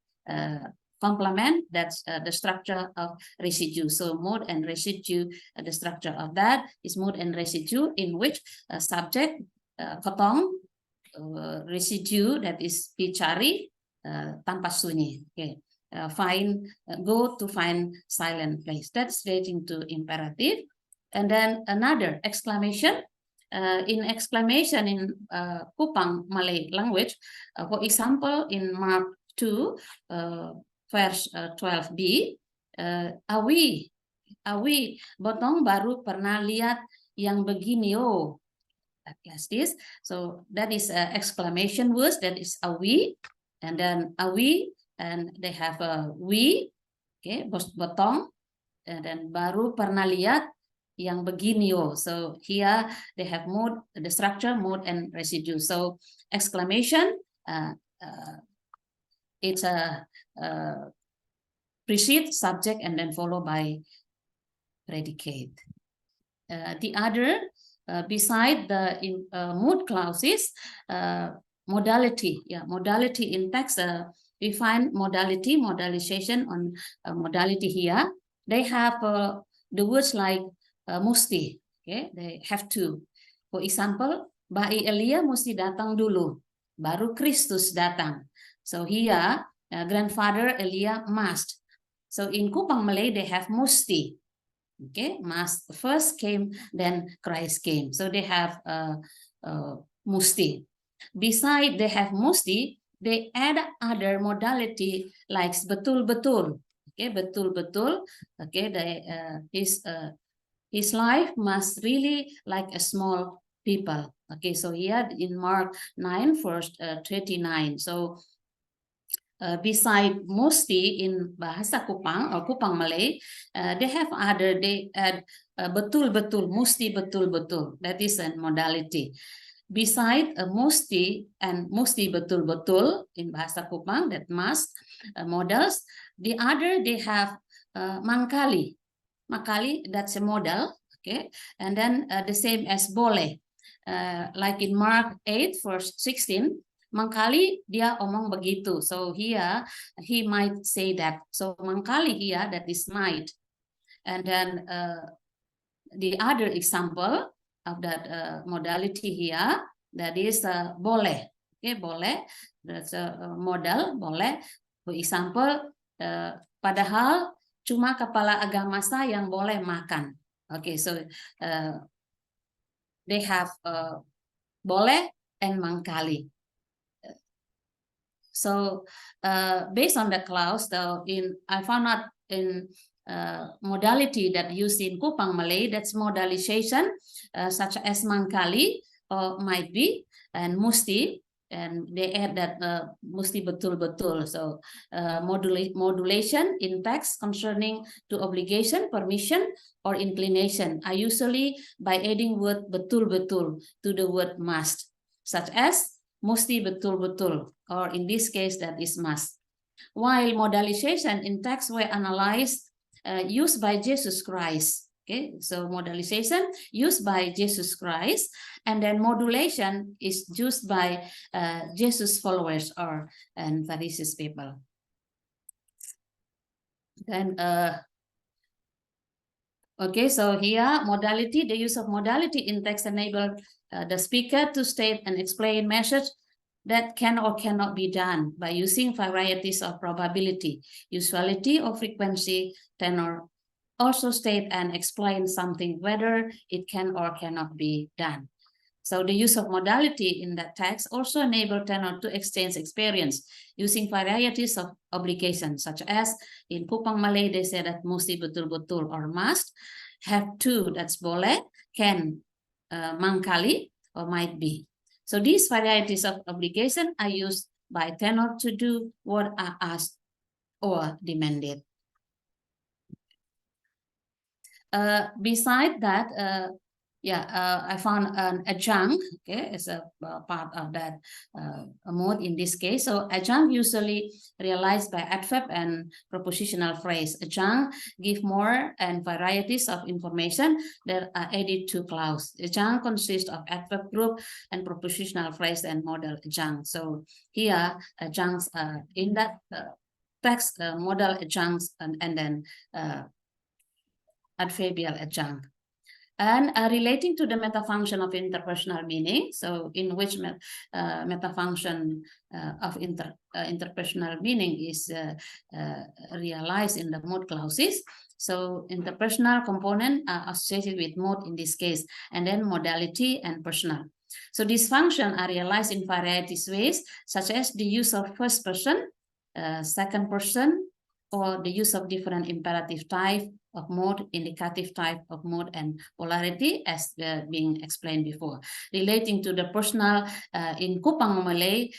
complement, that's the structure of residue. So mode and residue, the structure of that is mode and residue in which subject, ketong, residue, that is pi cari, tanpa sunyi. Okay. Go to find silent place. That's relating to imperative. And then another exclamation. In exclamation in Kupang Malay language, for example, in Mark 2, verse 12b, awi, botong baru pernah lihat yang begini, oh, like this. So that is exclamation words, that is awi, and then awi, and they have a we, okay, botong, and then baru pernah lihat yang begini, oh. So here they have mode, the structure, mode, and residue. So exclamation, it's a precede, subject, and then followed by predicate. The other, beside the mood clauses, modality. Yeah, modality in text. We find modality, modalization on modality here. They have the words like musti. Okay, they have to. For example, Bayi Elia mesti datang dulu, baru Kristus datang. So here, grandfather Elia must. So in Kupang Malay, they have musti. Okay, must first came, then Christ came. So they have musti. Beside they have musti, they add other modality like betul-betul. Okay, betul-betul. Okay, his life must really like a small people. Okay, so here in Mark 9, verse 39. So beside musti in bahasa Kupang or Kupang Malay, they have other, they add betul-betul, musti betul-betul. That is a modality. Beside musti and musti betul-betul in bahasa Kupang, that must models. The other, they have mangkali. Mangkali, that's a model. Okay, and then the same as boleh. Like in Mark 8, verse 16, mangkali dia omong begitu. So here he might say that. So mangkali here, that is might. And then the other example of that modality here, that is boleh. Okay, boleh. That's a model, boleh. For example, padahal cuma kepala agama sah yang boleh makan. Okay, so they have boleh and mangkali. So based on the clause, though, I found out in modality that used in Kupang Malay, that's modalization, such as mangkali or might be, and musti, and they add that musti betul-betul. So modulation in text concerning to obligation, permission, or inclination are usually by adding word betul-betul to the word must, such as musti betul-betul, or in this case that is must. While modalization in text were analyzed, used by Jesus Christ. Okay, so modalization used by Jesus Christ, and then modulation is used by Jesus followers and Pharisees people. Then okay, so here modality, the use of modality in text enable the speaker to state and explain message that can or cannot be done by using varieties of probability, usuality or frequency, tenor also state and explain something whether it can or cannot be done. So the use of modality in that text also enable tenor to exchange experience using varieties of obligations, such as in Kupang Malay, they say that musti betul-betul or must, have to, that's boleh, can, mangkali, or might be. So these varieties of obligation are used by tenor to do what are asked or demanded. Beside that, I found an adjunct, okay, as a part of that mode in this case. So adjunct usually realized by adverb and propositional phrase. Adjunct give more and varieties of information that are added to clause. Adjunct consists of adverb group and propositional phrase and modal adjunct. So here adjuncts in that text, modal adjuncts and then adverbial adjunct. And relating to the metafunction of interpersonal meaning, so in which metafunction of interpersonal meaning is realized in the mode clauses. So interpersonal component are associated with mode in this case, and then modality and personal. So these functions are realized in varieties ways, such as the use of first person, second person, or the use of different imperative type of mode, indicative type of mode, and polarity, as being explained before. Relating to the personal, in Kupang Malay,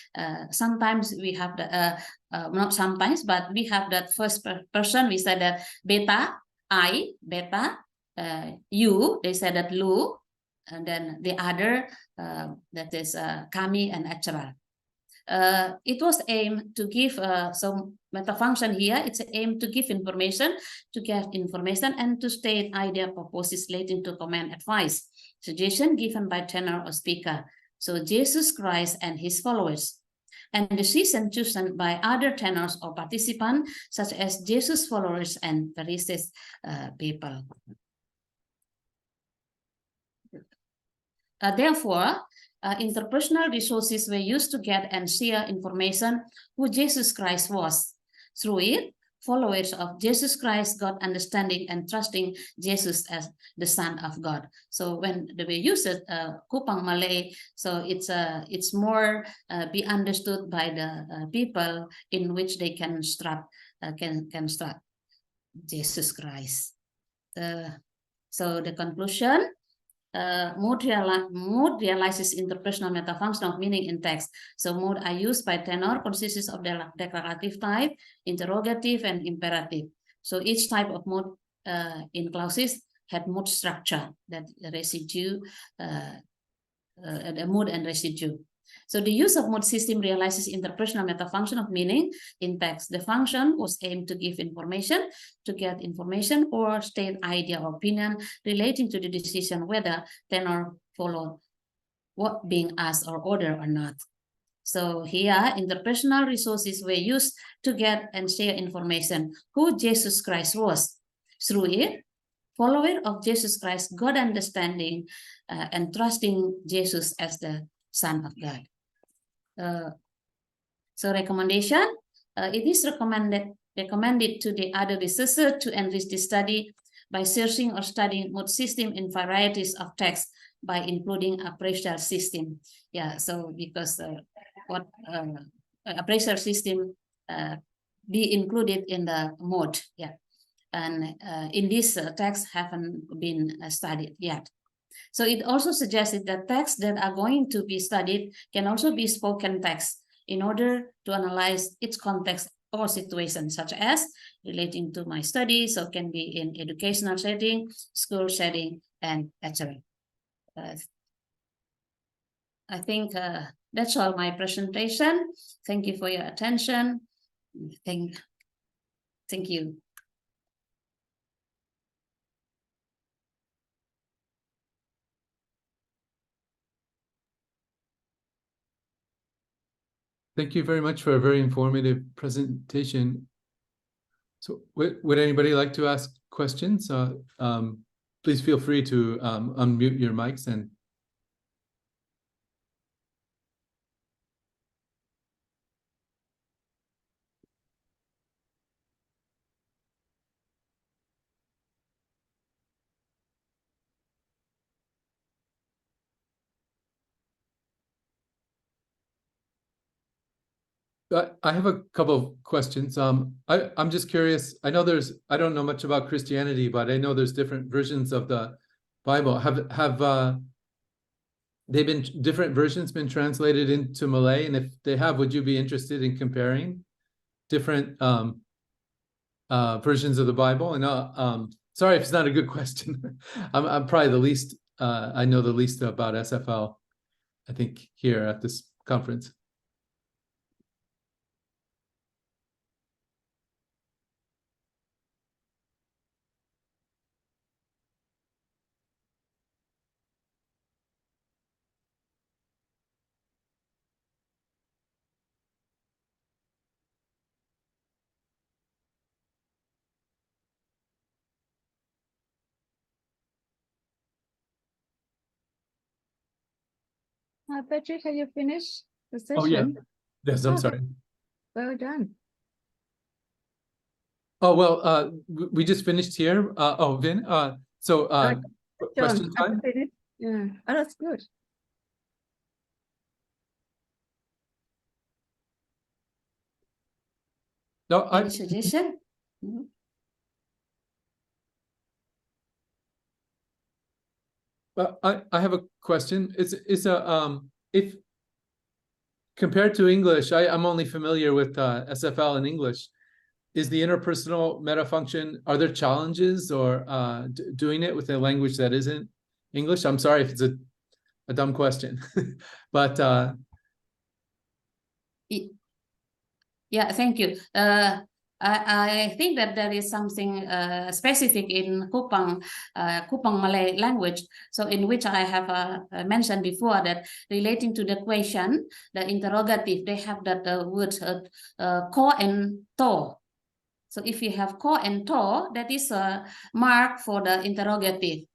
sometimes we have the, not sometimes, but we have that first person, we said that beta, I, beta, you, they said that lu, and then the other, that is kami and acara. It was aimed to give some metafunction here. It's aimed to give information, to get information, and to state idea, purposes relating to command, advice, suggestion given by tenor or speaker. So Jesus Christ and his followers, and decision chosen by other tenors or participants, such as Jesus followers and Pharisees people. Therefore, interpersonal resources were used to get and share information who Jesus Christ was. Through it, followers of Jesus Christ got understanding and trusting Jesus as the Son of God. So when they use it, Kupang Malay, so it's more be understood by the people in which they can construct Jesus Christ. So the conclusion. Mode realizes interpersonal metafunction of meaning in text. So mode are used by tenor, consists of the declarative type, interrogative, and imperative. So each type of mode in clauses had mode structure, that residue, the mode and residue. So the use of mode system realizes interpersonal metafunction of meaning in text. The function was aimed to give information, to get information, or state idea or opinion relating to the decision whether tenor followed what being asked or ordered or not. So here, interpersonal resources were used to get and share information who Jesus Christ was. Through it, follower of Jesus Christ got understanding and trusting Jesus as the Son of God. So recommendation, it is recommended to the other researchers to enrich the study by searching or studying mode system in varieties of text by including appraisal system. Yeah, so because what appraisal system be included in the mode, yeah, and in this text haven't been studied yet. So it also suggested that texts that are going to be studied can also be spoken text in order to analyze its context or situation, such as relating to my studies, so can be in educational setting, school setting, and etc. I think that's all my presentation. Thank you for your attention. Thank you. Thank you very much for a very informative presentation. So would anybody like to ask questions? Please feel free to unmute your mics and I have a couple of questions. I'm just curious. I know I don't know much about Christianity, but I know there's different versions of the Bible. Have different versions been translated into Malay? And if they have, would you be interested in comparing different versions of the Bible? And sorry if it's not a good question. I'm probably the least I know the least about SFL, I think, here at this conference. Patrick, have you finished the session? Oh yeah. Yes, I'm Oh, sorry. well done. Oh well, we just finished here. Oh, Vin. So question John, time. finished? Yeah. Oh, that's good. No, Any suggestion? I have a question. It's if compared to English, I'm only familiar with SFL in English. Is the interpersonal meta function, are there challenges or doing it with a language that isn't English? I'm sorry if it's a dumb question, but Yeah, thank you. I think that there is something specific in Kupang Malay language. So in which I have mentioned before that relating to the question, the interrogative, they have that words ko and to. So if you have ko and to, that is a mark for the interrogative.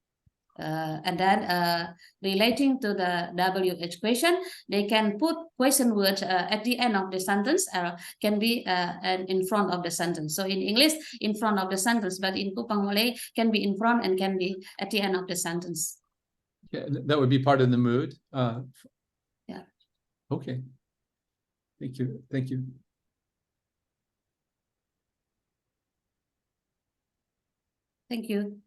And then relating to the WH question, they can put question words at the end of the sentence, can be and in front of the sentence. So in English, in front of the sentence, but in Kupang Malay, can be in front and can be at the end of the sentence. yeah, that would be part of the mood. Yeah. Okay. Thank you. Thank you. Thank you.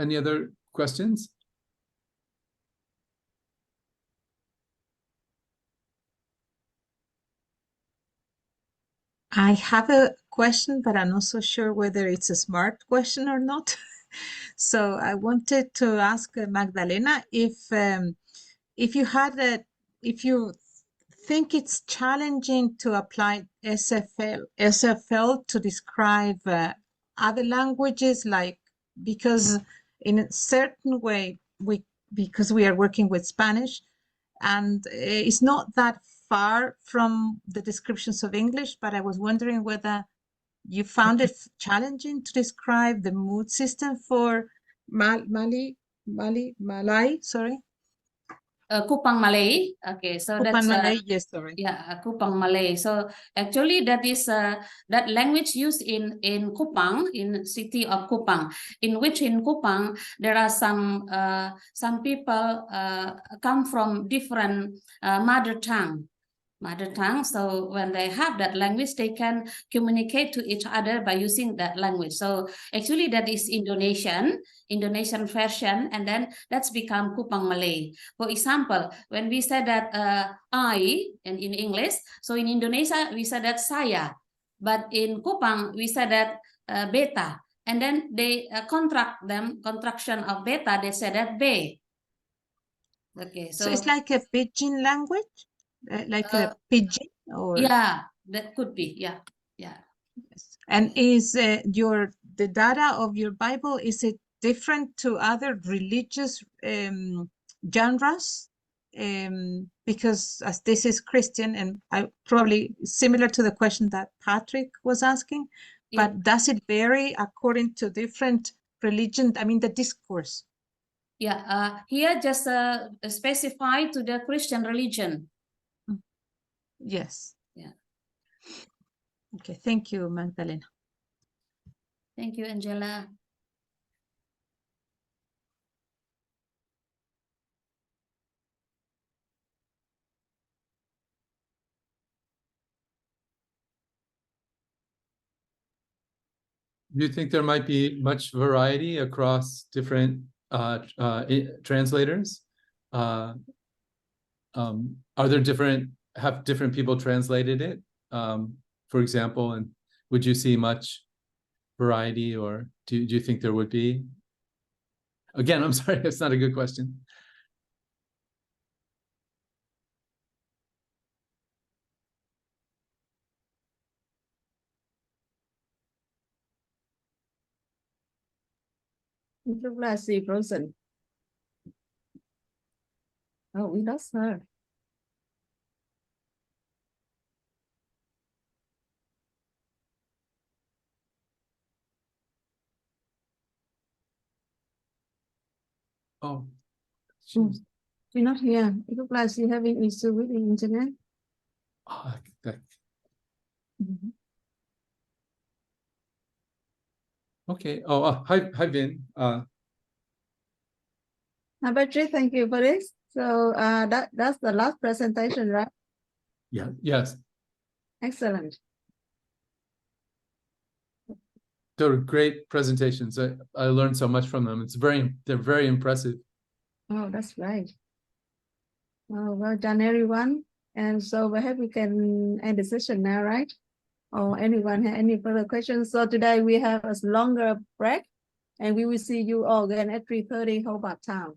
Any other questions? I have a question, but I'm not so sure whether it's a smart question or not. So I wanted to ask Magdalena if you think it's challenging to apply SFL to describe other languages, like, because in a certain way because we are working with Spanish, and it's not that far from the descriptions of English, but I was wondering whether you found it challenging to describe the mood system for Malay, sorry. Kupang Malay. Okay, so Kupang that's Malay, yes, sorry. Yeah, Kupang Malay. So actually, that is that language used in Kupang, in city of Kupang. In which in Kupang there are some people come from different mother tongue. So when they have that language, they can communicate to each other by using that language. So actually that is Indonesian version, and then that's become Kupang Malay. For example, when we say that I, and in English, so in Indonesia we say that saya, but in Kupang we say that beta, and then they contraction of beta, they say that be. Okay, So it's like a pidgin language, like a pidgin, or yeah, that could be, yeah. Yes. And is the data of your Bible, is it different to other religious genres? Because as this is Christian, and I probably similar to the question that Patrick was asking, but does it vary according to different religion? I mean, the discourse. Yeah, here just specify to the Christian religion. Yes. Yeah. Okay, thank you, Magdalena. Thank you, Angela. Do you think there might be much variety across different translators? Are there have different people translated it? For example, and would you see much variety, or do you think there would be? Again, I'm sorry, it's not a good question. It looked like she frozen. Oh, we lost her. Oh, She's not here. It looks like she's having issue with the internet. oh, Mhm. okay. Oh, hi, Vin. Now, Patrick, thank you for this. So that's the last presentation, right? Yeah, yes, Excellent. they were great presentations. I learned so much from them. They're very impressive. Oh, that's right. Oh, well done, everyone. And so perhaps we can end the session now, right? Or anyone have any further questions? So today we have a longer break, and we will see you all again at 3:30 Hobart Town.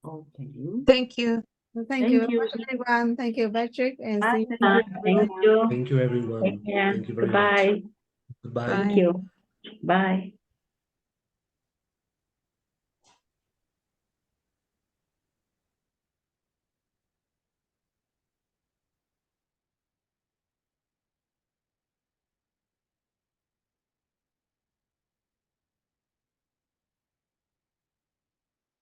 Okay. Thank you. So thank you very much, everyone. Thank you, Patrick, and see you. Thank you. Thank you, everyone. Take care. Thank you very Goodbye. much. Goodbye. Bye. Thank you. Bye.